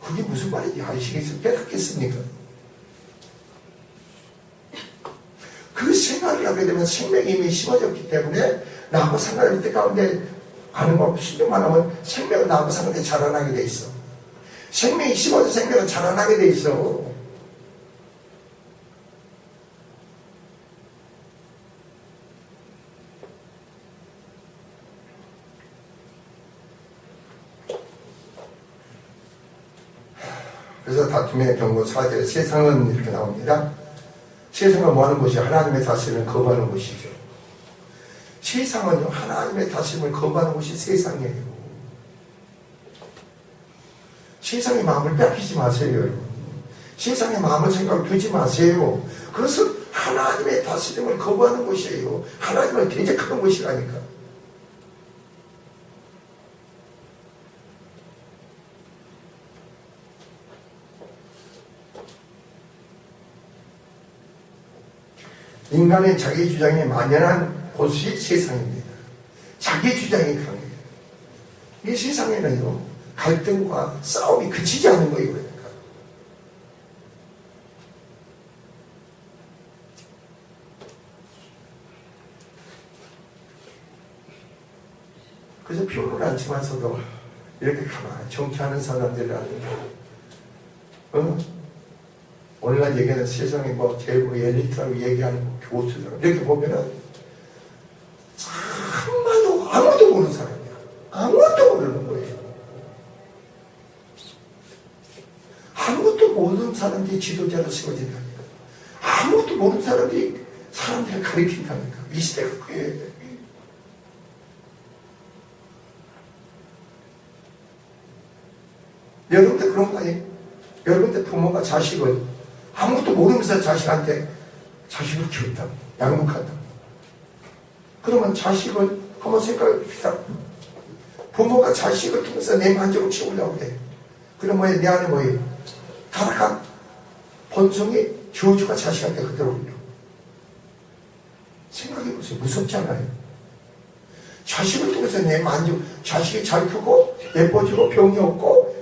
그게 무슨 말인지 아시겠습니까? 깨닫겠습니까? 그 생활을 하게 되면 생명이 이미 심어졌기 때문에 나하고 상관없을 때 가운데 아는 거 신경만 하면 생명은 나하고 상관없이 자라나게 돼 있어. 생명이 심어져 생명은 자라나게 돼 있어. 그래서 다툼의 경고 4절 세상은 이렇게 나옵니다. 세상은 뭐하는 곳이 하나님의 다스림을 거부하는 곳이죠. 세상은요 하나님의 다스림을 거부하는 곳이 세상이에요. 세상의 마음을 뺏기지 마세요. 여러분. 세상의 마음을 생각을 두지 마세요. 그것은 하나님의 다스림을 거부하는 곳이에요. 하나님을 대적하는 곳이라니까. 인간의 자기 주장이 만연한 곳이 세상입니다. 자기 주장이 강해요. 이 세상에는요 갈등과 싸움이 그치지 않는 거예요. 그러니까. 그래서 표를 안 치면서도 이렇게 가만히 정치하는 사람들이라는 오늘날 얘기하는 세상에 뭐 제일 엘리트라고 얘기하는 교수들 이렇게 보면은 정말로 아무도 모르는 사람이야. 아무것도 모르는 거예요. 아무것도 모르는 사람들이 지도자로 세워진다니까. 아무것도 모르는 사람들이 사람들을 가리킨다니까. 이 시대가 그게 여러분들 그런 거 아니에요? 여러분들 부모가 자식을 아무것도 모르면서 자식을 키운다, 양육한다. 그러면 자식을 한번 생각해 봅시다. 부모가 자식을 통해서 내 만족을 채우려고 해. 그럼 뭐예요? 내 안에 뭐예요? 타락한 본성이 저주가 자식한테 그대로 올려. 생각해 보세요. 무섭지 않아요? 자식을 통해서 내 만족, 자식이 잘 크고 예뻐지고 병이 없고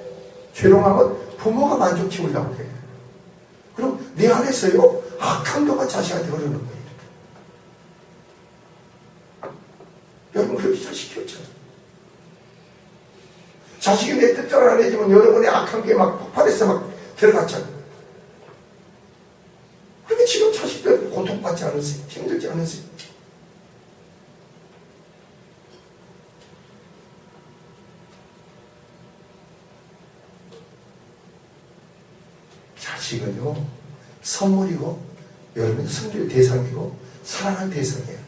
죄롱하면 부모가 만족 채우려고 해. 그럼 내 안에서요 악한 거가 자식한테 흐르는 거예요. 여러분 그렇게 자식 키웠잖아요. 자식이 내 뜻대로 안 해주면 여러분의 악한 게 막 폭발해서 막 들어갔잖아요. 그런데 지금 자식들 고통받지 않으세요? 힘들지 않으세요? 자식은요 선물이고 여러분의 성질 대상이고 사랑할 대상이에요.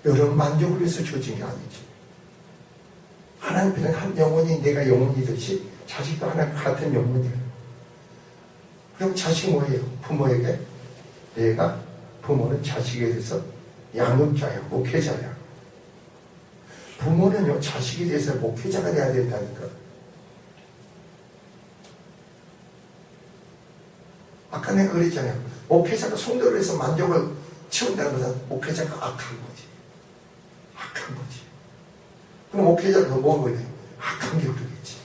여러분 만족을 위해서 주어진 게 아니지. 하나님 그냥 한 영혼이 내가 영혼이듯이 자식도 하나님 같은 영혼이에요. 그럼 자식 뭐예요? 부모에게 내가 부모는 자식에 대해서 양육자야, 목회자야. 부모는요 자식에 대해서 목회자가 돼야 된다니까. 아까 내가 그랬잖아요. 목회자가 성도를 해서 만족을 채운다는 것은 목회자가 악한 거지. 악한 거지. 그럼 목회자가 뭐가 그래? 악한 게 그러겠지.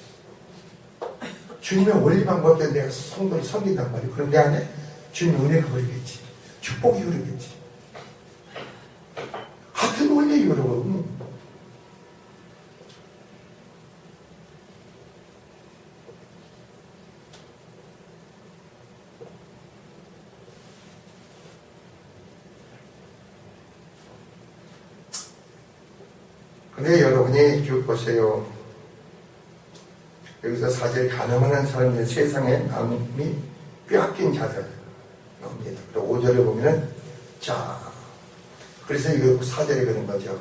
주님의 원리만 볼때 내가 성도를 섬긴단 말이에요. 그럼 내 안에 주님의 은혜가 흐르겠지. 축복이 흐르겠지. 같은 원리예요, 여러분. 근데 여러분이 보세요. 여기서 사실 가능한 사람들 세상에 남이 빼앗긴 자들 나옵니다. 그리고 5절에 보면은 자, 그래서 이거 4절에 그런 거죠.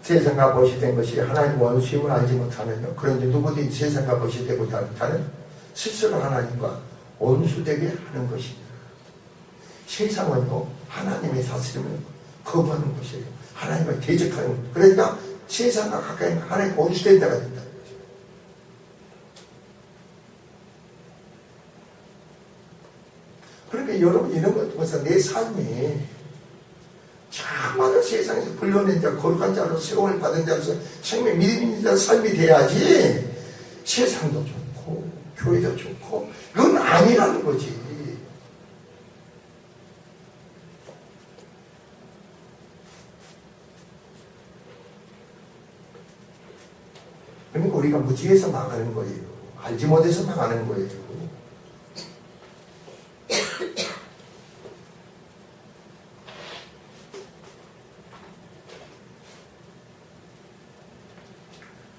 세상과 벗이 된 것이 하나님 원수임을 알지 못하면요. 그런지 누구든지 세상과 벗이 되고자 못하는 스스로 하나님과 원수되게 하는 것입니다. 세상은요, 하나님의 다스림을 거부하는 것이에요. 하나님을 대적하는 것. 그러니까 세상과 가까이 하나님 원수된 자가 된다는 거죠. 그러니까 여러분 이런 것 통해서 내 삶이 참많은 세상에서 불러낸 자, 거룩한 자로 세움을 받은 자로서 생명 믿음 있는 자 삶이 돼야지 세상도 좋고 교회도 좋고 그건 아니라는 거지. 그러니까 우리가 무지해서 망하는 거예요. 알지 못해서 망하는 거예요.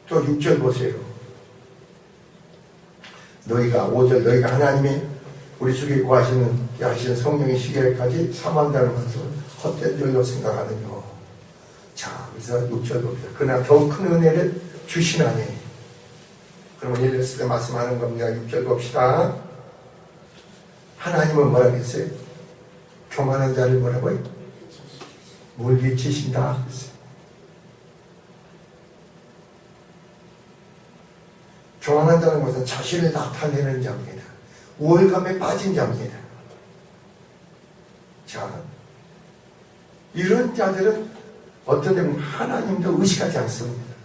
또 6절 보세요. 너희가 5절 너희가 하나님이 우리 속에 하시는 성령의 시계까지 사모한다는 것을 헛된 줄로 생각하느뇨. 자, 그래서 6절 봅시다. 그러나 더욱 큰 은혜를 주시나니. 그러면 이랬을 때 말씀하는 겁니다. 6절 봅시다. 하나님은 뭐라고 했어요? 교만한 자를 뭐라고요? 물리치신다. 교만한다는 것은 자신을 나타내는 자입니다. 우월감에 빠진 자입니다. 자, 이런 자들은 어떤 데는 하나님도 의식하지 않습니다.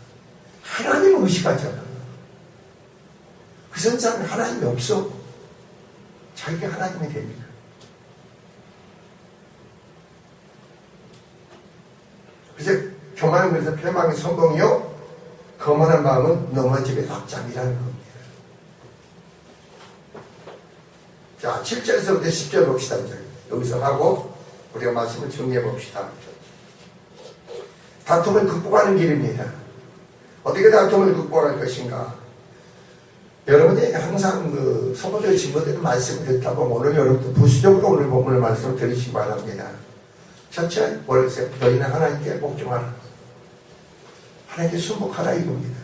하나님은 의식하잖아. 그 세상에 하나님이 없어. 자기가 하나님이 됩니다. 그래서 교만은 그래서 패망의 성공이요. 거만한 마음은 넘어짐의 낙장이라는 겁니다. 자, 7절에서부터 10절 봅시다. 여기서 하고 우리가 말씀을 정리해 봅시다. 다툼을 극복하는 길입니다. 어떻게 다툼을 극복할 것인가? 여러분이 항상 그 서보들 증거되는 말씀을 듣다 보면 오늘 여러분도 부수적으로 오늘 본문의 말씀을 들으시기 바랍니다. 첫째, 뭐랬어요? 너희는 하나님께 복종하라. 하나님께 순복하라 이겁니다.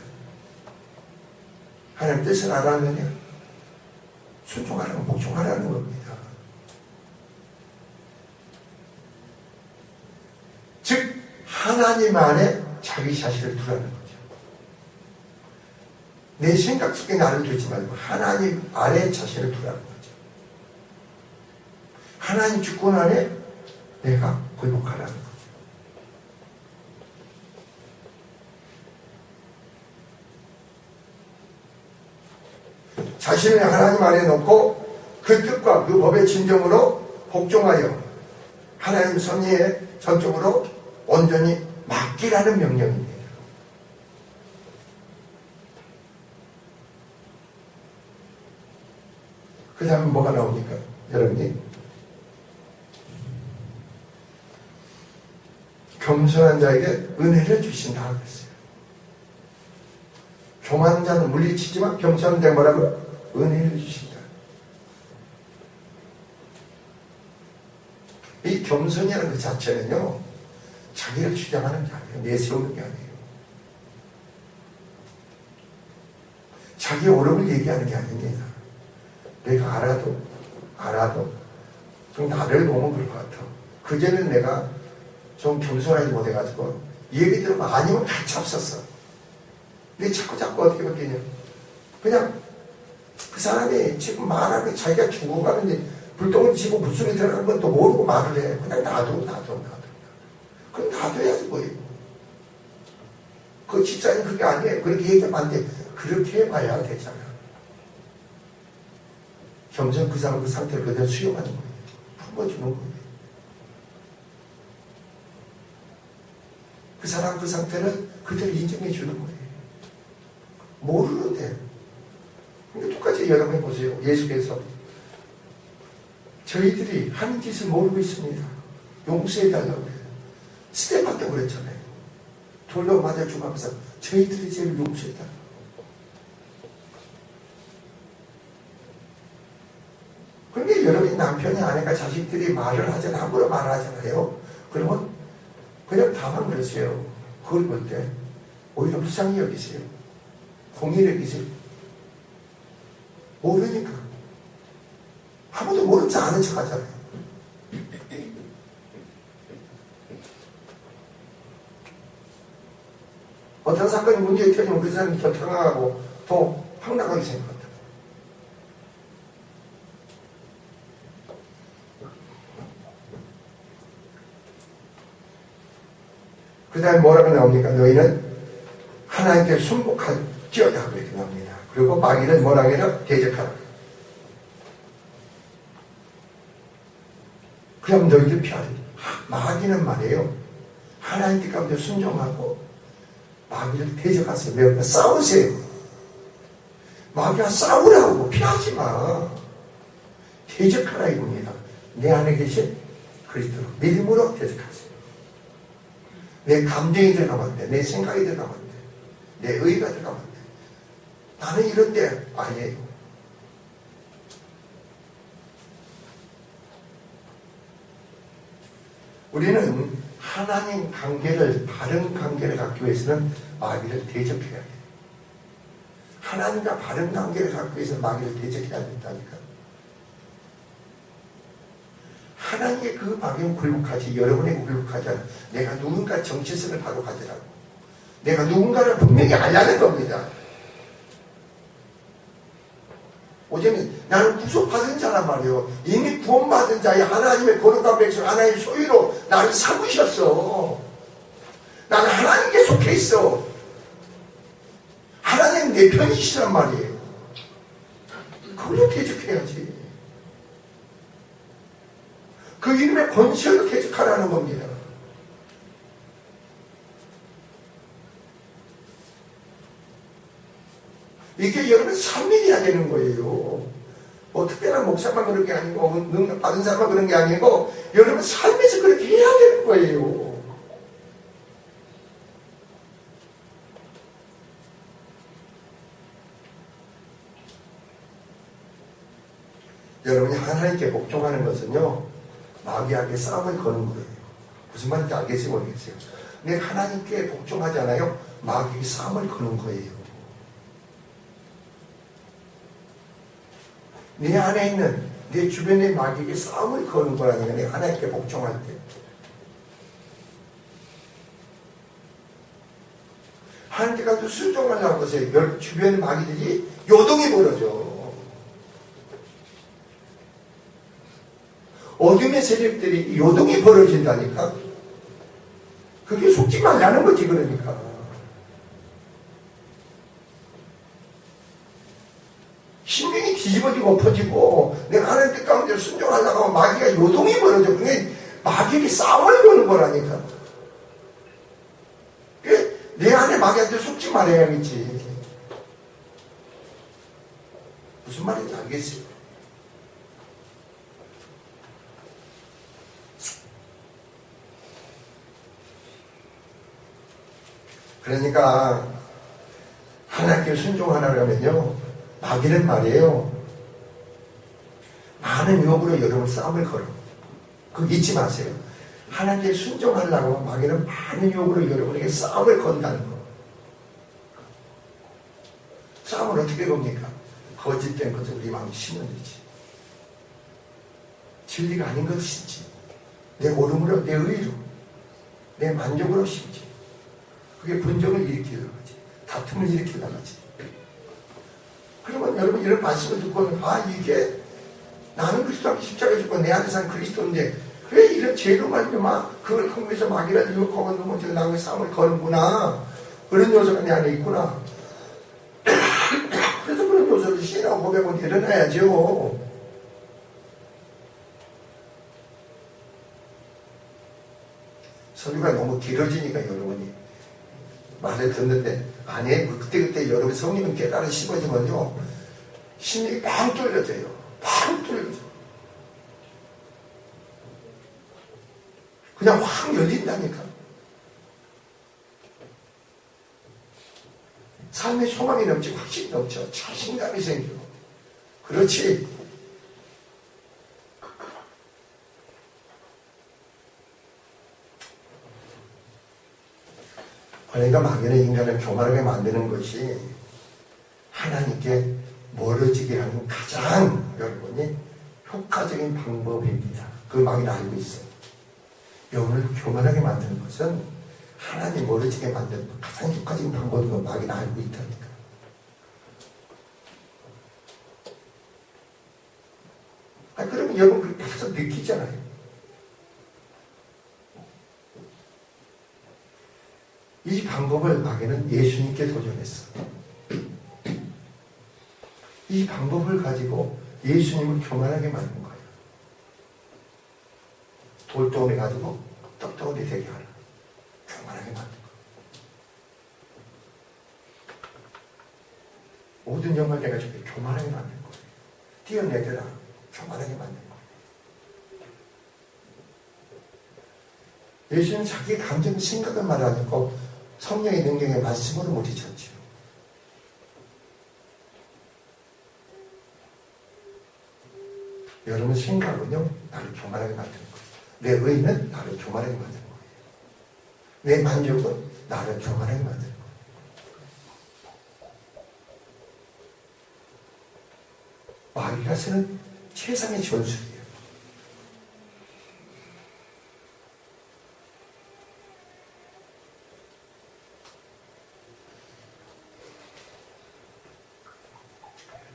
하나님 뜻을 알았느냐? 순종하라는 복종하라는 겁니다. 즉 하나님 안에 자기 자신을 두라는 거죠. 내 생각 속에 나를 두지 말고 하나님 안에 자신을 두라는 거죠. 하나님 주권 안에 내가 굴복하라는 거죠. 자신을 하나님 안에 놓고 그 뜻과 그 법의 진정으로 복종하여 하나님 섭리에 전적으로 온전히 맡기라는 명령입니다. 그 다음에 뭐가 나옵니까? 여러분이 겸손한 자에게 은혜를 주신다 그랬어요. 교만한 자는 물리치지만 겸손한 자는 뭐라고요? 은혜를 주신다. 이 겸손이라는 그 자체는요, 자기를 주장하는 게 아니에요. 내세우는 게 아니에요. 자기의 옳음을 얘기하는 게 아닙니다. 내가 알아도 좀 나를 보면 그럴 것 같아. 그제는 내가 좀 겸손하지 못해가지고 얘기 들으면 아니면 같이 없었어. 근데 자꾸 어떻게 바뀌냐. 그냥 그 사람이 지금 말하는 게 자기가 죽어가는데 불똥을 지고 물속에 들어가는 건 또 모르고 말을 해. 그냥 놔둬. 그럼 놔둬야지 뭐예요. 그 집사님 그게 아니에요. 그렇게 얘기하면 안 돼. 그렇게 해봐야 되잖아. 겸손 그 사람 그 상태를 그대로 수용하는 거예요. 품어주는 거예요. 그 사람 그 상태를 그대로 인정해 주는 거예요. 모르는데. 근데 똑같이 여러분 보세요. 예수께서 저희들이 하는 짓을 모르고 있습니다. 용서해 달라고 그래요. 스테반도 그랬잖아요. 돌로 맞아 죽으면서 저희들이 제일 용서했다. 그런데 여러분 남편이 아내가 자식들이 말을 하잖아요. 함부로 말을 하잖아요. 그러면 그냥 다만 그러세요. 그걸 볼 때 오히려 불쌍히 여기세요. 공의를 여기세요. 모르니까. 아무도 모른 척 아는 척 하잖아요. 어떤 사건이 문제가 터지면 그 사람이 더 당황하고 더 황당하게 생각한다. 그 다음에 뭐라고 나옵니까? 너희는 하나님께 순복할지어다 그렇게 나옵니다. 그리고 마귀는 뭐라고 해요? 대적하라. 그럼 너희들 피하리. 마귀는 말이에요. 하나님께 가운데 순종하고 마귀를 대적하세요. 왜? 싸우세요. 마귀와 싸우라고 피하지 마. 대적하라 이겁니다. 내 안에 계신 그리스도로 믿음으로 대적하세요. 내 감정이 들어가면 안 돼. 내 생각이 들어가면 안 돼. 내 의가 들어가면 안 돼. 나는 이런데 아니에요. 우리는 하나님 관계를, 바른 관계를 갖기 위해서는 마귀를 대적해야 돼요. 하나님과 바른 관계를 갖기 위해서는 마귀를 대적해야 된다니까. 하나님의 그 방향 굴복하지, 여러분에게 굴복하지 않아. 내가 누군가 정체성을 바로 가지라고. 내가 누군가를 분명히 알라는 겁니다. 오직 나는 구속받은 자란 말이에요. 이미 구원받은 자의 하나님의 거룩한 백성, 하나님의 소유로 나를 삼으셨어. 나는 하나님께 속해 있어. 하나님 내 편이시란 말이에요. 그걸로 대적해야지. 그 이름의 권세로 대적하라는 겁니다. 이게 여러분 삶이 돼야 되는 거예요. 뭐 특별한 목사만 그런 게 아니고 능력 받은 사람만 그런 게 아니고 여러분 삶에서 그렇게 해야 되는 거예요. 여러분이 하나님께 복종하는 것은요, 마귀에게 싸움을 거는 거예요. 무슨 말인지 알겠어요, 모르겠어요. 근데 하나님께 복종하잖아요, 마귀에게 싸움을 거는 거예요. 내 안에 있는 내 주변의 마귀에게 싸움을 거는 거라는 거예요. 하나님께 복종할 때. 하나님께 가서 순종하려고 하세요. 주변의 마귀들이 요동이 벌어져. 어둠의 세력들이 요동이 벌어진다니까. 그게 속지 말라는 거지. 그러니까 신명이 뒤집어지고 엎어지고 내가 하나님 뜻 가운데 순종하려고 하면 마귀가 요동이 벌어져. 그게 마귀에게 싸움을 거는 거라니까. 내 안에 마귀한테 속지 말아야겠지. 무슨 말인지 알겠어요? 그러니까 하나님께 순종하라면요, 마귀는 말이에요, 많은 유혹으로 여러분 싸움을 걸어. 그거 잊지 마세요. 하나님께 순종하려고 하면 마귀는 많은 유혹으로 여러분에게 싸움을 건다는 거. 싸움을 어떻게 겁니까? 거짓된 것을 우리 마음에 심어내지. 진리가 아닌 것을 심지. 내 오름으로, 내 의로, 내 만족으로 심지. 그게 분쟁을 일으키려고 하지. 다툼을 일으키려고 하지. 그러면 여러분 이런 말씀을 듣고는, 이게 나는 그리스도 앞에 십자가에 죽고 내 안에 산 그리스도인데 왜 이런 죄로 말미암아 그걸 한국에서 마귀를 유혹하고 넘어져 나의 싸움을 거는구나. 그런 요소가 내 안에 있구나. 그래서 그런 요소를 신앙 고백으로 내려놔야죠. 설교가 너무 길어지니까 여러분이 말을 듣는데, 아니, 그때 여러분 성령은 깨달아 씹어지면요, 심령이 빵 뚫려져요. 빵 뚫려져. 그냥 확 열린다니까. 삶의 소망이 넘치고 확신이 넘쳐. 자신감이 생기고. 그렇지. 그러니까 막연히 인간을 교만하게 만드는 것이 하나님께 멀어지게 하는 가장 여러분이 효과적인 방법입니다. 그 마귀는 알고 있어요. 여러분을 교만하게 만드는 것은 하나님 멀어지게 만드는 가장 효과적인 방법인 걸 마귀는 알고 있다니까. 그러면 여러분 그렇게 가서 느끼잖아요. 이 방법을 마귀는 예수님께 도전했어. 이 방법을 가지고 예수님을 교만하게 만든 거예요. 돌덩어리 가지고 떡덩어리 되게 하라. 교만하게 만든 거예요. 모든 영광을 내가 주게 교만하게 만든 거예요. 뛰어내더라. 교만하게 만든 거예요. 예수는 자기 감정, 생각을 말하고 성령의 능력의 말씀으로 물리쳤죠. 여러분 생각은요, 나를 교만하게 만드는 거예요. 내 의는 나를 교만하게 만드는 거예요. 내 만족은 나를 교만하게 만드는 거예요. 마귀가 쓰는 최상의 전술이에요.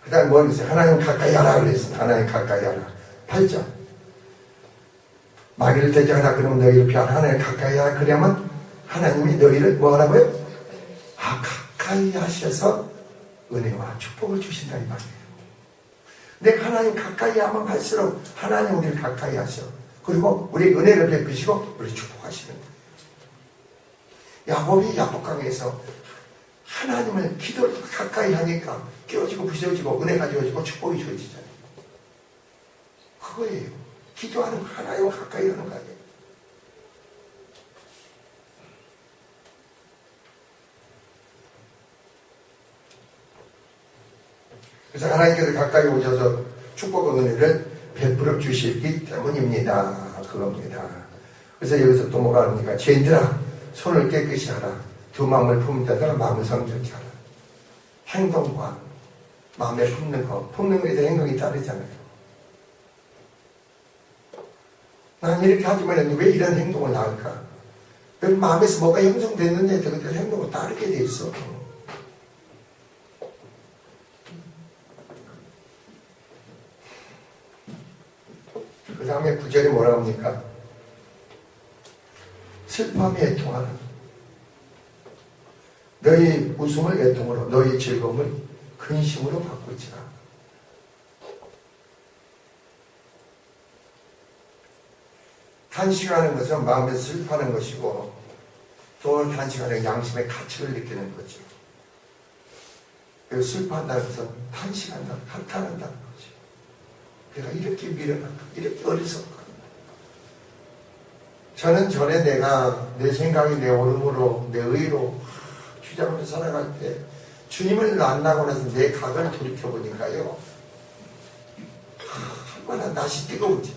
그 다음에 뭐 있어요? 하나님 가까이 하라 그랬어요. 하나님 가까이 하라. 8절. 마귀를 대적하라 그러면 너희를 피하라. 하나님 가까이 하라. 그러면 하나님이 너희를 뭐 하라고요? 가까이 하셔서 은혜와 축복을 주신다 이 말이에요. 내가 하나님 가까이 하면 할수록 하나님 우리를 가까이 하셔. 그리고 우리 은혜를 베푸시고 우리 축복하시는 거예요. 야곱이 야복강에서 하나님을 기도를 가까이 하니까 끼워지고 부서지고 은혜가 주어지고 축복이 주어지잖아요. 그거예요. 기도하는 하나님을 가까이 하는 거 아니에요. 그래서 하나님께서 가까이 오셔서 축복과 은혜를 베풀어 주시기 때문입니다. 그겁니다. 그래서 여기서 또 뭐가 합니까? 죄인들아 손을 깨끗이 하라. 두 마음을 품는 자들아 마음을 성결케 하라. 행동과 마음에 품는 거, 품는 거에 대한 행동이 다르잖아요. 난 이렇게 하지만 했는데 왜 이런 행동을 나올까? 마음에서 뭐가 형성됐는데 그들 행동을 다르게 돼 있어. 그 다음에 9절에 뭐라 합니까? 슬픔이 애통하라. 너희 웃음을 애통으로, 너희 즐거움을 근심으로 바꾸지라. 탄식하는 것은 마음에서 슬퍼하는 것이고, 또 탄식하는 양심의 가치를 느끼는 거죠. 그리고 슬퍼한다는 것은 탄식한다, 한탄한다는 거죠. 내가 이렇게 미련할까, 이렇게 어리석을까. 저는 전에 내가 내 생각이 내 옳음으로, 내 의로 주장으로 살아갈 때 주님을 만나고 나서 내 각을 돌이켜보니까요, 얼마나 낯이 뜨거운지.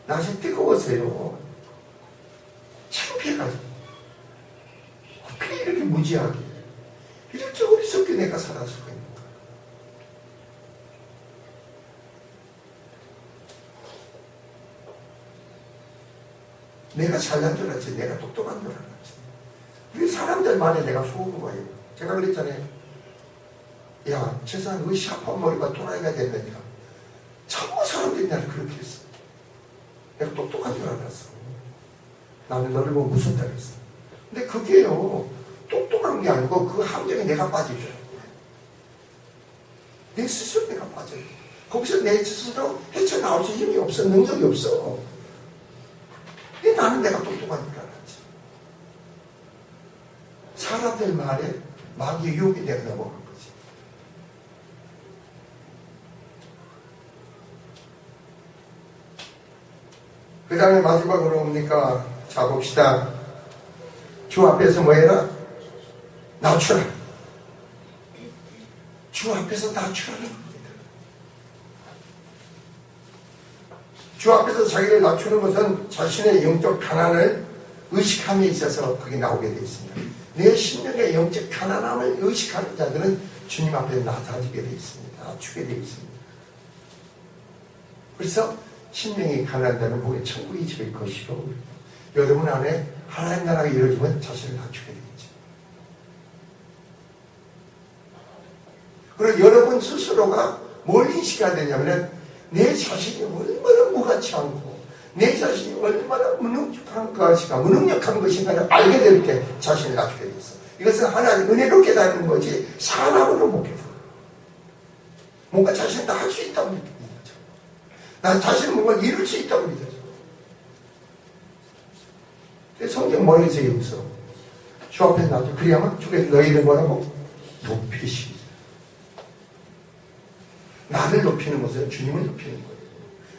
낯이 뜨거워서요, 창피해가지고. 어떻게 이렇게 무지하게, 이렇게 어리석게 내가 살아갈 수가 있는가. 내가 잘난 줄 알았지, 내가 똑똑한 줄 알았지. 우리 사람들 말에 내가 속은 거예요. 제가 그랬잖아요. 야, 저 사람 그 샤프한 머리가 또라이가 됐다니까. 전부 사람들이 나를 그렇게 했어. 내가 똑똑한 줄 알았어. 나는 너를 보고 무섭다 그랬어. 근데 그게요, 똑똑한 게 아니고 그 함정에 내가 빠지죠. 내 스스로 내가 빠져요. 거기서 내 스스로 헤쳐나올 수 힘이 없어. 능력이 없어. 근데 나는 내가 똑똑한 줄 알았지. 사람들 말에 마귀의 유혹이 내가 넘어간 거지. 그 다음에 마지막으로 뭡니까? 자, 봅시다. 주 앞에서 뭐 해라? 낮추라. 주 앞에서 낮추라는 겁니다. 주 앞에서 자기를 낮추는 것은 자신의 영적 가난을 의식함에 있어서 그게 나오게 되어 있습니다. 내 심령의 영적 가난함을 의식하는 자들은 주님 앞에 낮아지게 되어 있습니다. 낮추게 되어 있습니다. 그래서 심령이 가난한 자는 보기에 천국이 저의 것이고, 여러분 안에 하나님 나라가 이루어지면 자신을 낮추게 되겠죠. 그리고 여러분 스스로가 뭘 인식해야 되냐면, 내 자신이 얼마나 무가치 않고 내 자신이 얼마나 무능력한 것인가를 알게 될 때 자신을 낮추게 됐어. 이것은 하나님 은혜로 깨닫는 거지 사람으로 못 깨닫는 거야. 뭔가 자신이 다 할 수 있다고 믿는 거죠. 나 자신은 뭔가 이룰 수 있다고 믿어요. 성경 뭐라 했어요? 여기서 주 앞에 놔둬. 그래야만 주께서 너희를 뭐라고? 높이시기. 나를 높이는 것은 주님을 높이는 거예요.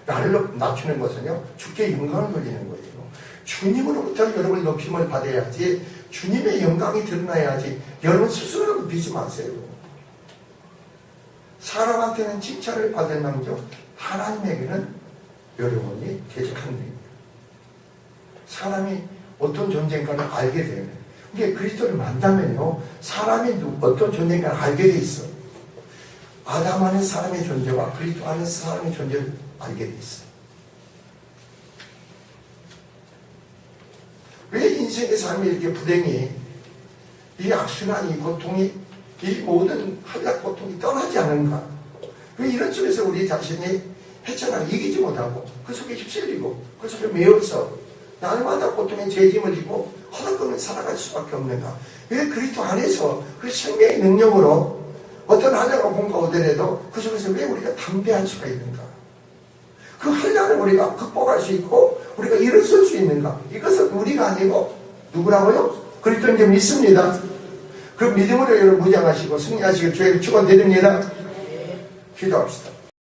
나를 낮추는 것은요, 주께 영광을 돌리는 거예요. 주님으로부터 여러분의 높임을 받아야지, 주님의 영광이 드러나야지, 여러분 스스로 높이지 마세요. 사람한테는 칭찬을 받을 망정, 하나님에게는 여러분이 대적하는 겁니다. 사람이 어떤 존재인가를 알게 되면, 이게 그리스도를 만나면요, 사람이 어떤 존재인가를 알게 돼 있어. 아담 안에 사람의 존재와 그리스도 안에 사람의 존재를 알게 돼 있어. 왜 인생의 삶이 이렇게 불행히, 이 악순환이, 이 고통이, 이 모든 한락 고통이 떠나지 않은가? 왜 이런 속에서 우리 자신이 헤쳐나가 이기지 못하고 그 속에 휩쓸리고 그 속에 매여서 날마다 고통의 죄짐을 지고 허락없는 살아갈 수밖에 없는가? 왜 그리스도 안에서 그 생명의 능력으로 어떤 한량과 공과 오더라도 그 속에서 왜 우리가 담대할 수가 있는가? 그 한량을 우리가 극복할 수 있고 우리가 일어설 수 있는가? 이것은 우리가 아니고 누구라고요? 그리스도인 믿습니다. 그 믿음으로 여러분 무장하시고 승리하시길 주의 축원드립니다. 기도합시다.